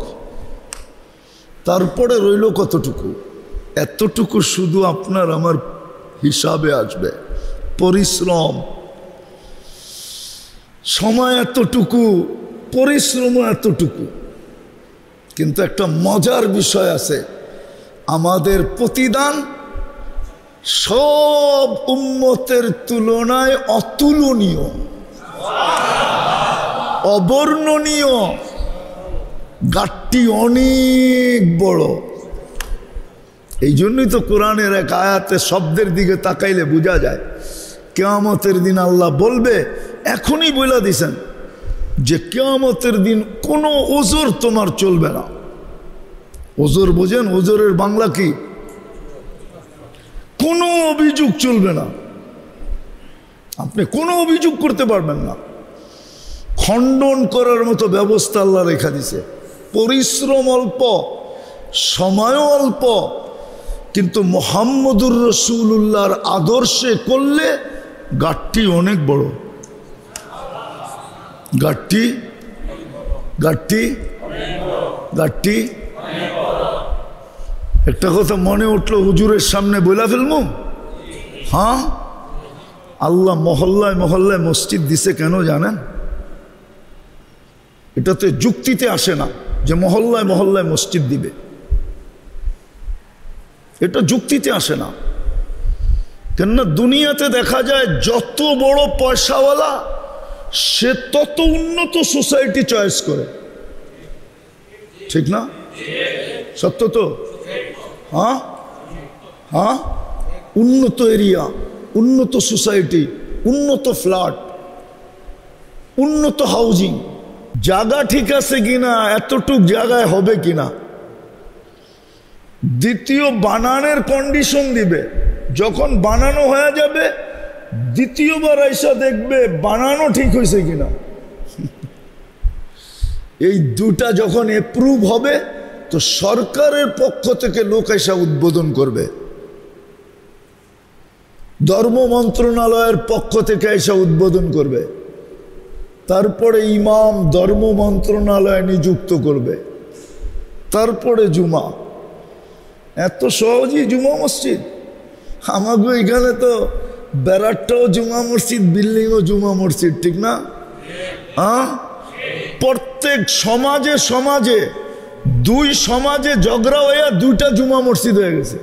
তারপরে রইল কতটুকু? এতটুকু শুধু আপনার আমার হিসাবে আসবে। পরিশ্রম, সময় এতটুকু, পরিশ্রম এতটুকু। কিন্তু একটা মজার বিষয় আছে, আমাদের প্রতিদান সব উম্মতের তুলনায় অতুলনীয়, অবর্ণনীয়, গাট্টি অনেক বড়। এই জন্যই তো কোরআনের এক আয়াতে শব্দের দিকে তাকাইলে বোঝা যায় কিয়ামতের দিন আল্লাহ বলবে, এখনই বলে দিছেন যে কিয়ামতের দিন কোনো ওজর তোমার চলবে না। ওজর বোঝেন? ওজরের বাংলা কি? কোনো অভিযোগ চলবে না, আপনি কোনো অভিযোগ করতে পারবেন না। খণ্ডন করার মতো ব্যবস্থা আল্লাহ রেখা দিছে। পরিশ্রম অল্প, সময়ও অল্প, কিন্তু মুহাম্মদুর রাসূলুল্লাহর আদর্শে করলে গাট্টি অনেক বড়। গাট্টি গাট্টি গাট্টি একটা কথা মনে উঠলো, হুজুরের সামনে বলে ফেলবো। হ্যাঁ, আল্লাহ মহল্লায় মহল্লায় মসজিদ দিছে কেন জানেন? এটাতে যুক্তিতে আসে না যে মহল্লায় মহল্লায় মসজিদ দিবে, এটা যুক্তিতে আসে না। কেননা দুনিয়াতে দেখা যায় যত বড় পয়সাওয়ালা সে তত উন্নত সোসাইটি চয়েস করে, ঠিক না? সত্য তো? হ্যাঁ হ্যাঁ, উন্নত এরিয়া, উন্নত সোসাইটি, উন্নত ফ্ল্যাট, উন্নত হাউজিং। জায়গা ঠিক আছে কিনা, এতটুক জায়গায় হবে কিনা। দ্বিতীয় বানানের কন্ডিশন দিবে, যখন বানানো হয়ে যাবে দ্বিতীয়বার আইসা দেখবে বানানো ঠিক হয়েছে কিনা। এই দুটা যখন অ্যাপ্রুভ হবে তো সরকারের পক্ষ থেকে লোক আইসা উদ্বোধন করবে, ধর্ম মন্ত্রণালয়ের পক্ষ থেকে আইসা উদ্বোধন করবে, তারপরে ইমাম ধর্ম মন্ত্রণালয় নিযুক্ত করবে, তারপরে জুমা। এত সহজেই জুমা মসজিদ? আমাকে এখানে তো ব্যারাকটাও জুমা মসজিদ, বিল্ডিংও জুমা মসজিদ, ঠিক না? হ্যাঁ, প্রত্যেক সমাজে সমাজে, 2 সমাজে ঝগড়া হইয়া 2টা জুমা মসজিদ হয়ে গেছে।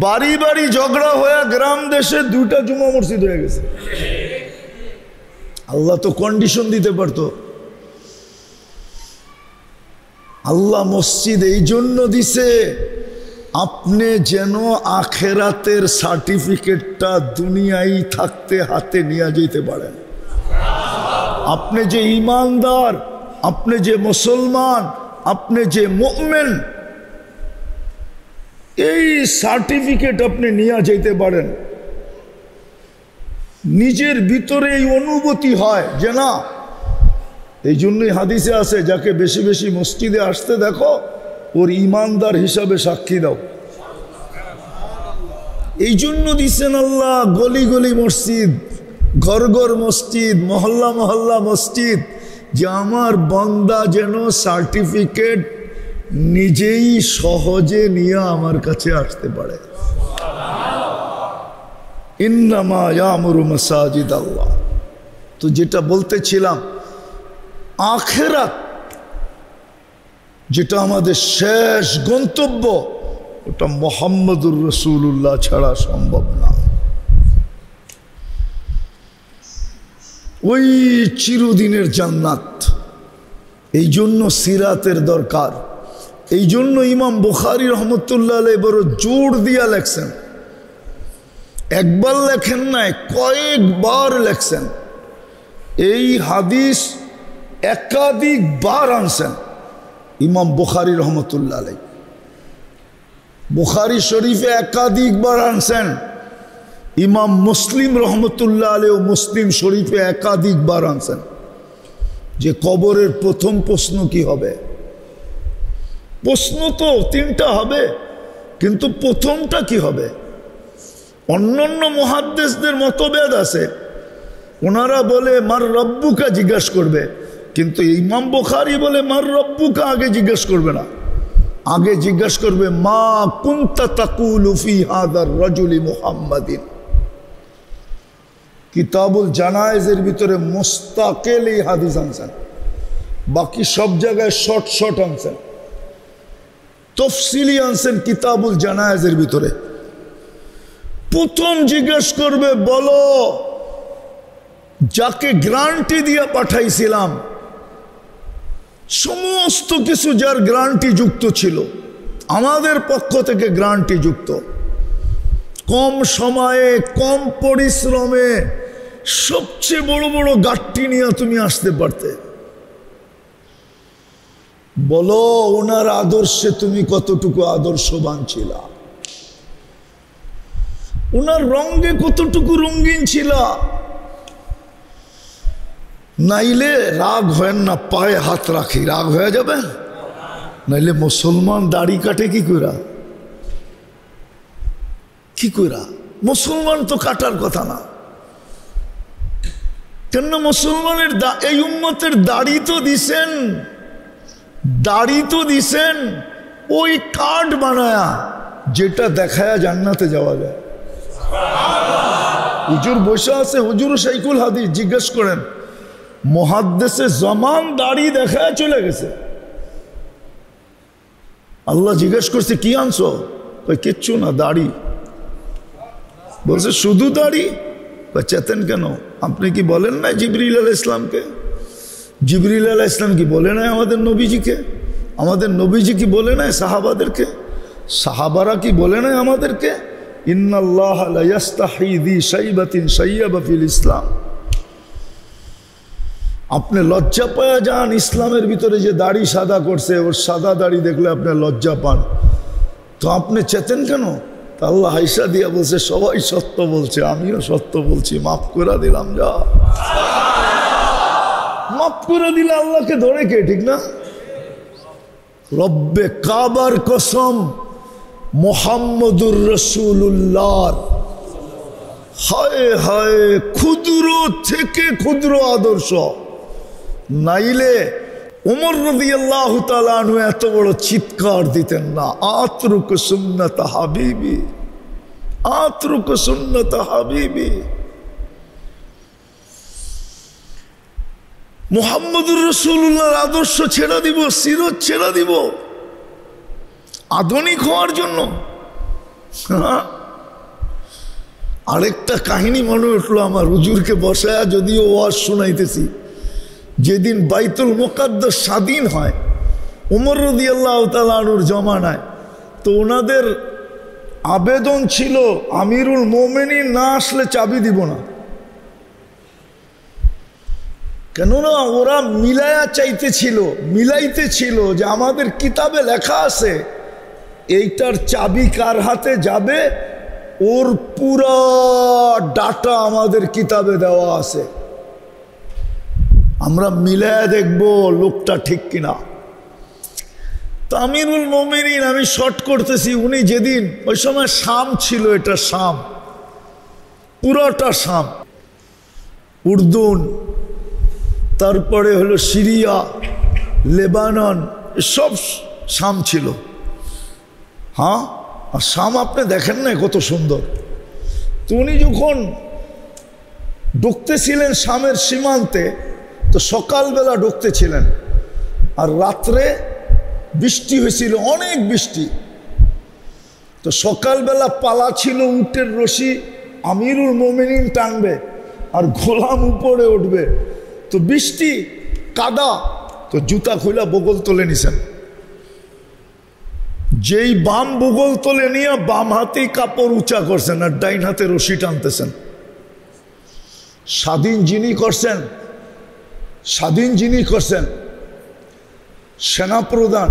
বাড়ি বাড়ি ঝগড়া হইয়া গ্রাম দেশে 2টা জুমা মসজিদ হয়ে গেছে। আল্লাহ তো কন্ডিশন দিতে পারতো। আল্লাহ মসজিদ এই জন্য দিছে আপনি যেন আখেরাতের সার্টিফিকেটটা দুনিয়ায় থাকতে হাতে নিয়ে যেতে পারেন। আপনি যে ঈমানদার, আপনি যে মুসলমান, আপনি যে মুমিন, এই সার্টিফিকেট আপনি নিয়ে যেতে পারেন। নিজের ভিতরে এই অনুভূতি হয় যে না, এই জন্যই হাদিসে আছে যাকে বেশি বেশি মসজিদে আসতে দেখো ওর ঈমানদার হিসাবে সাক্ষী দাও। এই জন্য দিচ্ছেন আল্লাহ গলি গলি মসজিদ, ঘর ঘর মসজিদ, মহল্লা মহল্লা মসজিদ, যে আমার বান্দা যেন সার্টিফিকেট নিজেই সহজে নিয়ে আমার কাছে আসতে পারে। ইন্নামা ইয়ামুরু মাসাজিদ আল্লাহ। তো যেটা বলতেছিলাম, আখিরাত যেটা আমাদের শেষ গন্তব্য, ওটা মুহাম্মদুর রাসূলুল্লাহ ছাড়া সম্ভব না। ওই চিরদিনের জান্নাত, এই জন্য সিরাতের দরকার। এই জন্য ইমাম বুখারী রহমতুল্লাহ আলাইহি বড় জোর দিয়া লেখছেন, একবার লেখেন নাই, কয়েকবার লেখছেন। এই হাদিস একাধিকবার আনছেন ইমাম বুখারী রহমতুল্লাহ আলাইহি। বুখারী শরীফে একাধিকবার আনছেন। ইমাম মুসলিম রহমতুল্লাহ আলাইহি মুসলিম শরীফে একাধিকবার আনছেন যে কবরের প্রথম প্রশ্ন কি হবে। প্রশ্ন তো তিনটা হবে, কিন্তু প্রথমটা কি হবে? অন্যান্য মুহাদ্দিসদের মতভেদ আছে, ওনারা বলে মার রব্বুকা জিজ্ঞাসা করবে, কিন্তু ইমাম বুখারী বলে মার রব্বুকা আগে জিজ্ঞাসা করবে না, আগে জিজ্ঞাসা করবে মা কুনতা তাকুলু ফি হাদার রাজুলি মুহাম্মাদিন। কিতাবুল জানায়েজের ভিতরে মুস্তাকিল এই হাদিস আনছেন, বাকি সব জায়গায় শর্ট শর্ট আনছেন, তফসিলি আনছেন কিতাবুল জানায়েজের ভিতরে। প্রথম জিজ্ঞেস করবে, বলো যাকে গ্যারান্টি দিয়ে পাঠাইছিলাম, সমস্ত কিছু যার গ্যারান্টি যুক্ত ছিল, আমাদের পক্ষ থেকে গ্যারান্টি যুক্ত, কম সময়ে কম পরিশ্রমে সবচেয়ে বড় বড় গাড়ি নিয়ে তুমি আসতে পারতে, বলো ওনার আদর্শে তুমি কতটুকু আদর্শবান ছিলা, ওনার রঙে কতটুকু রঙিন ছিলা। নাইলে রাগ হয় না, পায়ে হাত রাখি, রাগ হয়ে যাবে। নাইলে মুসলমান দাড়ি কাটে কি কইরা, কি কইরা? মুসলমান তো কাটার কথা না, কেন মুসলমানের এই উম্মতের দাড়ি তো দিছেন, দাড়ি তো দিছেন ওই কার্ড বানায়া যেটা দেখায়া জান্নাতে যাওয়া যায়। হুজুর বসে আছে, হুজুর শাইখুল হাদিস, জিজ্ঞেস করেন মুহাদ্দিসে জামান দাড়ি দেখায় চলে গেছে। আল্লাহ জিজ্ঞেস করছে কি আনছো? কই কিচ্ছু না, দাড়ি। বলছে শুধু দাড়ি? চেতেন কেন? আপনি কি বলেন না জিবরিল আলাইহিস সালামকে? জিবরিল আলাইহিস সালাম কি বলে নাই আমাদের নবীজিকে? আমাদের নবীজি কি বলে নাই সাহাবাদেরকে? সাহাবারা কি বলে নাই আমাদেরকে ইন্নাল্লাহ লা ইস্তাহি যি শাইবাতিন শাইয়াবা ফিল ইসলাম? আপনি লজ্জা পায়া যান ইসলামের ভিতরে যে দাড়ি সাদা করছে, ওর সাদা দাড়ি দেখলে আপনি লজ্জা পান, তো আপনি চেতেন কেন? আল্লাহ হাইসা দিয়া বলছে সবাই সত্য বলছে, আমিও সত্য বলছি, মাফ করে দিলাম, যা মাফ করে দিলে আল্লাহকে ধরে কে, ঠিক না? রব্বে কাবার কসম, মুহাম্মদুর রাসূলুল্লাহ, হায় হায়, ক্ষুদ্র থেকে ক্ষুদ্র আদর্শ। নাইলে উমর রাদিয়াল্লাহু তাআলা আনহু এত বড় চিৎকার দিতেন না, আতরুক সুন্নাত হাবিবি, আতরুক সুন্নাত হাবিবি। মুহাম্মদুর রাসূলুল্লাহর আদর্শ ছেড়ে দিব, সিরত ছেড়ে দিব আধুনিক হওয়ার জন্য? আরেকটা কাহিনী মনে উঠলো আমার, হুজুরকে বসায়া যদিও ওয়াজ শোনাইতেছি, যেদিন বাইতুল মুকাদ্দাস স্বাধীন হয় উমর রাদিয়াল্লাহু তাআলা আনহুর জমানায়, তো ওনাদের আবেদন ছিল আমিরুল মুমিনিন না আসলে চাবি দিব না। কেননা ওরা মিলাইতেছিল যে আমাদের কিতাবে লেখা আছে এইটার চাবি কার হাতে যাবে, ওর পুরা ডাটা আমাদের কিতাবে দেওয়া আছে, আমরা মিলায়া দেখব লোকটা ঠিক কিনা। তো আমিরুল মুমিনিন, আমি শর্ট করতেছি, উনি যেদিন, ওই সময় শাম ছিল, এটা শাম, পুরাটা শাম, উর্দুন, তারপরে হলো সিরিয়া, লেবানন, সব শাম ছিল। হ্যাঁ, আর শাম আপনি দেখেন না কত সুন্দর। তো উনি যখন ঢুকতেছিলেন শামের সীমান্তে, তো সকালবেলা ঢুকতেছিলেন, আর রাত্রে বৃষ্টি হয়েছিল, অনেক বৃষ্টি। তো সকালবেলা পালা ছিল উটের রশি, আমিরুল মুমিনিন টানবে আর গোলাম উপরে উঠবে, তো বৃষ্টি কাদা, তো তো জুতা খুলে বগল তুলে নিছেন, যেই বাম বগল তুলে নিয়ে বাম হাতেই কাপড় উঁচা করছেন আর ডাইন হাতে রশি টানতেছেন। স্বাধীন যিনি করছেন, স্বাধীন যিনি করছেন সেনাপ্রধান,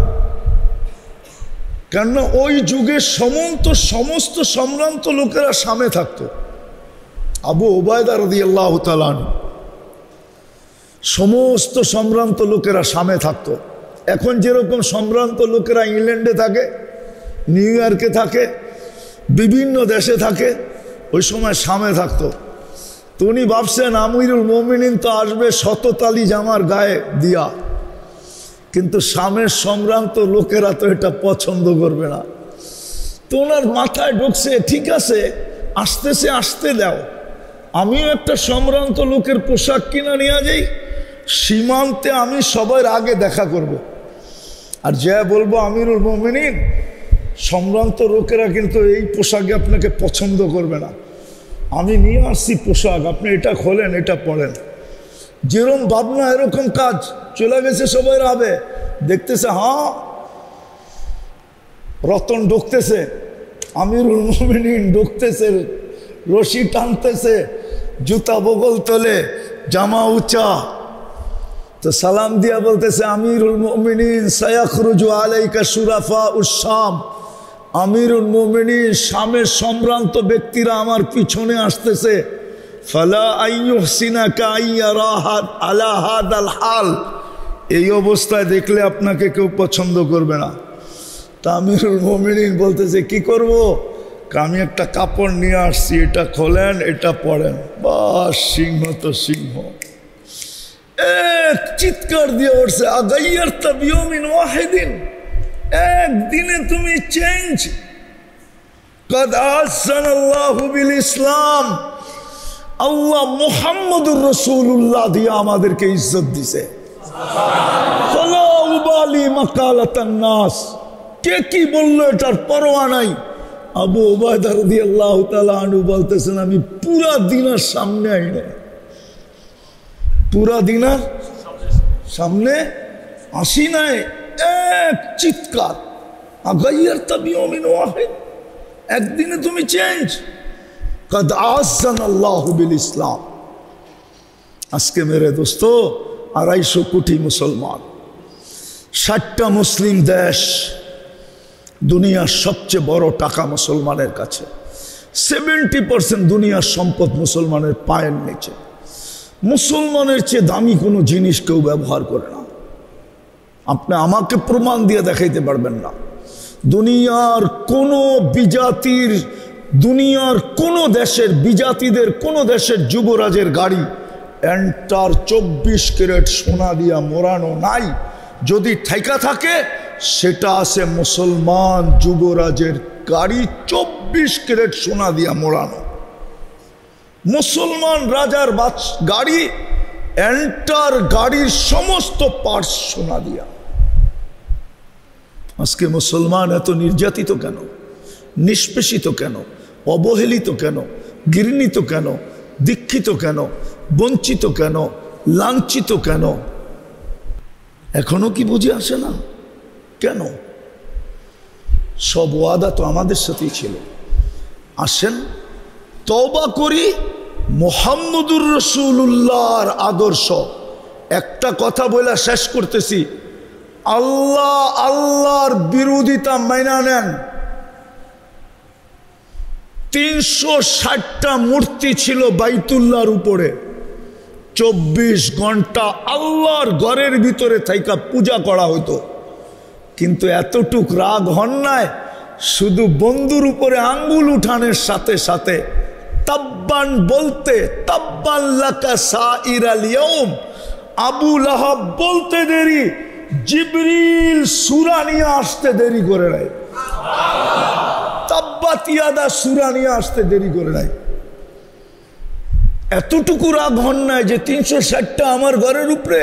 কেননা ওই যুগে সমস্ত সম্ভ্রান্ত লোকেরা সামনে থাকতো। আবু উবায়দা রাদিয়াল্লাহু তাআলা আনহু, সমস্ত সম্ভ্রান্ত লোকেরা সামনে থাকতো। এখন যেরকম সম্ভ্রান্ত লোকেরা ইংল্যান্ডে থাকে, নিউ ইয়র্কে থাকে, বিভিন্ন দেশে থাকে, ওই সময় সামনে থাকতো। তো উনি ভাবছেন আমিরুল মুমিনিন তো আসবে শততালি জামার গায়ে দিয়া, কিন্তু সামের সম্ভ্রান্ত লোকেরা তো এটা পছন্দ করবে না। তো ওনার মাথায় ঢুকছে, ঠিক আছে আসতেছে, আসতে দাও, আমিও একটা সম্ভ্রান্ত লোকের পোশাক কিনা নিয়ে যাই, সীমান্তে আমি সবার আগে দেখা করব। আর যা বলবো আমিরুল মুমিনিন, সম্ভ্রান্ত লোকেরা কিন্তু এই পোশাকে আপনাকে পছন্দ করবে না, আমি নিয়ে আসছি পোশাক, আপনি এটা খোলেন, এটা পরেন। যেরকম ভাবনা এরকম কাজ, চলে গেছে সবাই আবে, দেখতেছে হ্যাঁ রতন ঢুকতেছে, আমিরুল মুমিনিন ঢুকতেছে, রশি টানতেছে, জুতা বগল তোলে, জামা উঁচা। তো সালাম দিয়া বলতেছে আমিরুল মুমিনিন সায়াখরুজু আলাইকা শুরাফা উশ-শাম, আমিরুল মুমিনিন শামের সম্ভ্রান্ত ব্যক্তিরা আমার পিছনে আসতেছে। ফালা আইয়ুহসিনাকা আইয়ারাহাদ আলা হাদাল হাল, এই অবস্থায় দেখলে আপনাকে কেউ পছন্দ করবে না। তা আমিরুল মুমিনিন বলতেছে কি করব? আমি একটা কাপড় নিয়ে আসছি, এটা খোলেন, এটা পরেন। বাস, সিংহ তো সিংহ। এক চিৎকার দিয়ে উঠছে, আগাইয়ারতা বিয়মিন ওয়াহিদিন, একদিনে তুমি চেঞ্জ। কাদ আহসানাল্লাহু বিল ইসলাম, আল্লাহ মুহাম্মদুর রাসূলুল্লাহ দিয়ে আমাদেরকে ইজ্জত দিছে। ফালা উবালি মাকালাতান নাস, কে কি বললো এটার পরোয়া নাই। আবু উবায়দা রাদিয়াল্লাহু তাআলা আনহু বলতেছেন আমি পুরা দিনার সামনে আইনে, পুরা দিনার সামনে আসি নাই। এক চিৎকার, আগাইয়ারতা বিয়মিন ওয়াহিদ, একদিনে তুমি চেঞ্জ। কাদ আহসানাল্লাহু বিল ইসলাম। আজকে মেরে দোস্ত 250 কোটি মুসলমান, 60টা মুসলিম দেশ, দুনিয়ার সবচেয়ে বড় টাকা মুসলমানের কাছে, 70% দুনিয়ার সম্পদ মুসলমানের পায়ের নিচে। মুসলমানের চেয়ে দামি কোনো জিনিস কেউ ব্যবহার করে না। আপনি আমাকে প্রমাণ দিয়ে দেখাইতে পারবেন না। দুনিয়ার কোনো বিজাতির, দুনিয়ার কোনো দেশের বিজাতিদের কোনো দেশের যুবরাজের গাড়ি এন্টার 24 ক্যারেট সোনা দিয়া মোড়ানো নাই। যদি ঠেকা থাকে সেটা আছে মুসলমান যুবরাজের গাড়ি 24 ক্যারেট সোনা দিয়া মোড়ানো। মুসলমান রাজার গাড়ি এন্টার গাড়ির সমস্ত পার্টস সোনা দিয়া। আজকে মুসলমান এত নির্যাতিত কেন, নিষ্পেষিত কেন, অবহেলিত কেন, ঘৃণিত কেন, দীক্ষিত কেন, বঞ্চিত কেন, লাঞ্ছিত কেন? এখনো কি বুঝে আসে না কেন? সব ওয়াদা তো আমাদের সাথেই ছিল। আসেন তওবা করি, মুহাম্মদুর রাসূলুল্লাহর আদর্শ। একটা কথা বলে শেষ করতেছি, আল্লাহর বিরোধিতা মাইনা নেন। 360টা মূর্তি ছিল বাইতুল্লাহর উপরে, 24 ঘন্টা আল্লাহর ঘরের ভিতরে থাইকা পূজা করা হতো। কিন্তু এতটুক রাগ হন নাই, শুধু বন্ধুর উপরে আঙ্গুল উঠানের সাথে সাথে তাব্বান বলতে, তাব্বান লাকা সাইরাল ইয়াউম, আবু লাহাব বলতে দেরি, জিবরিল সূরা নিয়ে আসতে দেরি করে নাই। তাব্বাত ইয়াদা সূরা নিয়ে আসতে দেরি করে নাই। এতটুকু রাগ হন নাই যে 360টা আমার ঘরের উপরে,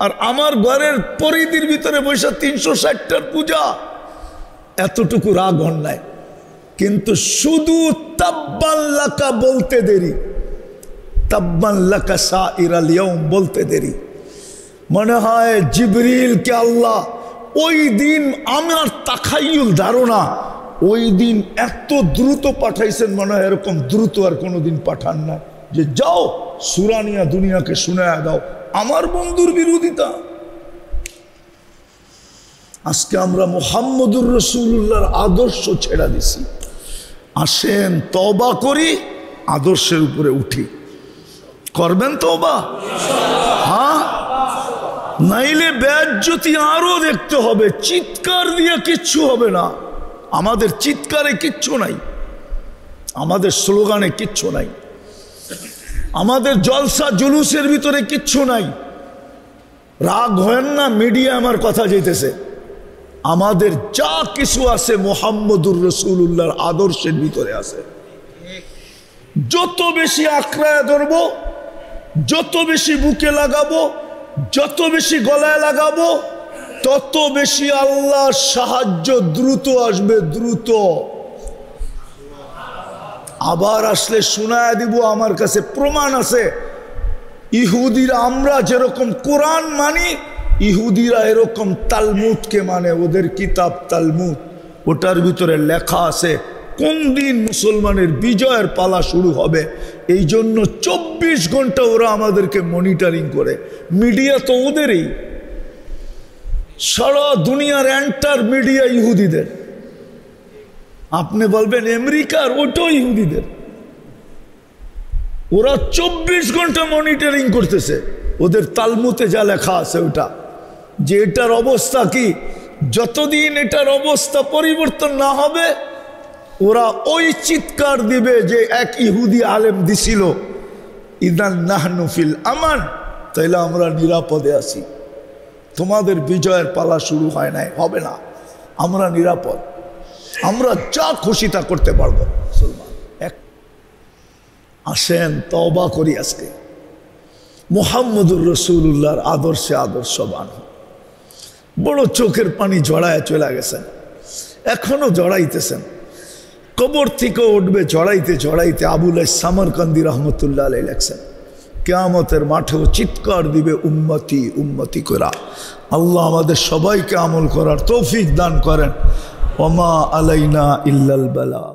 আর আমার ঘরের পরিধির ভিতরে বসে 360টার পূজা, এতটুকু রাগ হন নাই। কিন্তু শুধু তাব্বান লাকা বলতে দেরি, তাব্বান লাকা সাইরাল ইয়াউম বলতে দেরি। মনে হয় জিবরিলকে আল্লাহ ওই দিন, আমার তাখাইয়ুল ধারণা, ওই দিন এত দ্রুত পাঠাইছেন, মনে হয় এরকম দ্রুত আর কোনোদিন পাঠান না, যে যাও সূরা নিয়া দুনিয়াকে শুনায়া দাও আমার বন্ধুর বিরোধিতা। আজকে আমরা মুহাম্মদুর রাসূলুল্লাহর আদর্শ ছেড়ে দিছি। আসেন তওবা করি, আদর্শের উপরে উঠি। করবেন তওবা? হ্যাঁ, নাইলে বেজ্জতি আরো দেখতে হবে। চিৎকার দিয়ে কিচ্ছু হবে না। আমাদের চিৎকারে কিচ্ছু নাই, আমাদের স্লোগানে কিচ্ছু নাই, আমাদের জলসা জুলুসের ভিতরে কিচ্ছু নাই। রাগ হয় না, মিডিয়া আমার কথা যেতেছে। আমাদের যা কিছু আছে মুহাম্মদুর রাসূলুল্লাহর আদর্শের ভিতরে আছে। যত বেশি আঁকড়ায় ধরবো, যত বেশি বুকে লাগাবো, যত বেশি গলায় লাগাবো, তত বেশি আল্লাহর সাহায্য দ্রুত আসবে, দ্রুত। আবার আসলে শোনায় দিব, আমার কাছে প্রমাণ আছে। ইহুদিরা, আমরা যেরকম কোরআন মানি, ইহুদিরা এরকম তালমুদকে মানে। ওদের কিতাব তালমুদ, ওটার ভিতরে লেখা আছে কোন দিন মুসলমানের বিজয়ের পালা শুরু হবে। এই জন্য 24 ঘন্টা ওরা আমাদেরকে মনিটরিং করে। মিডিয়া তো ওদেরই, সারা দুনিয়ার এন্টার মিডিয়া ইহুদিদের। আপনি বলবেন আমেরিকার, ওটাও ইহুদিদের। ওরা 24 ঘন্টা মনিটরিং করতেছে। ওদের তালমুতে যা লেখা আছে ওটা, যে এটার অবস্থা কি, যতদিন এটার অবস্থা পরিবর্তন না হবে ওরা ওই চিৎকার দিবে যে এক ইহুদি আলেম দিছিল, ইদান নাহনু ফিল আমান, তাইলে আমরা নিরাপদে আছি। তোমাদের বিজয়ের পালা শুরু হয় নাই, হবে না, আমরা নিরাপদ, আমরা যা খুশি তা করতে পারবো। মুসলমান এক আসেন তওবা করি। আজকে মুহাম্মদুর রাসূলুল্লাহর আদর্শে আদর্শবান। বড় চোখের পানি জড়ায় চলে গেছেন, এখনো জড়াইতেছেন। কবর থেকে উঠবে জড়াইতে জড়াইতে। আবুল সামরকান্দি রহমতুল্লাহ আলাইহি লেখছেন, কিয়ামতের মাঠেও চিৎকার দিবে উম্মতি উম্মতি করা। আল্লাহ আমাদের সবাইকে আমল করার তৌফিক দান করেন। ওমা আলাইনা ইল্লাল বালাগ।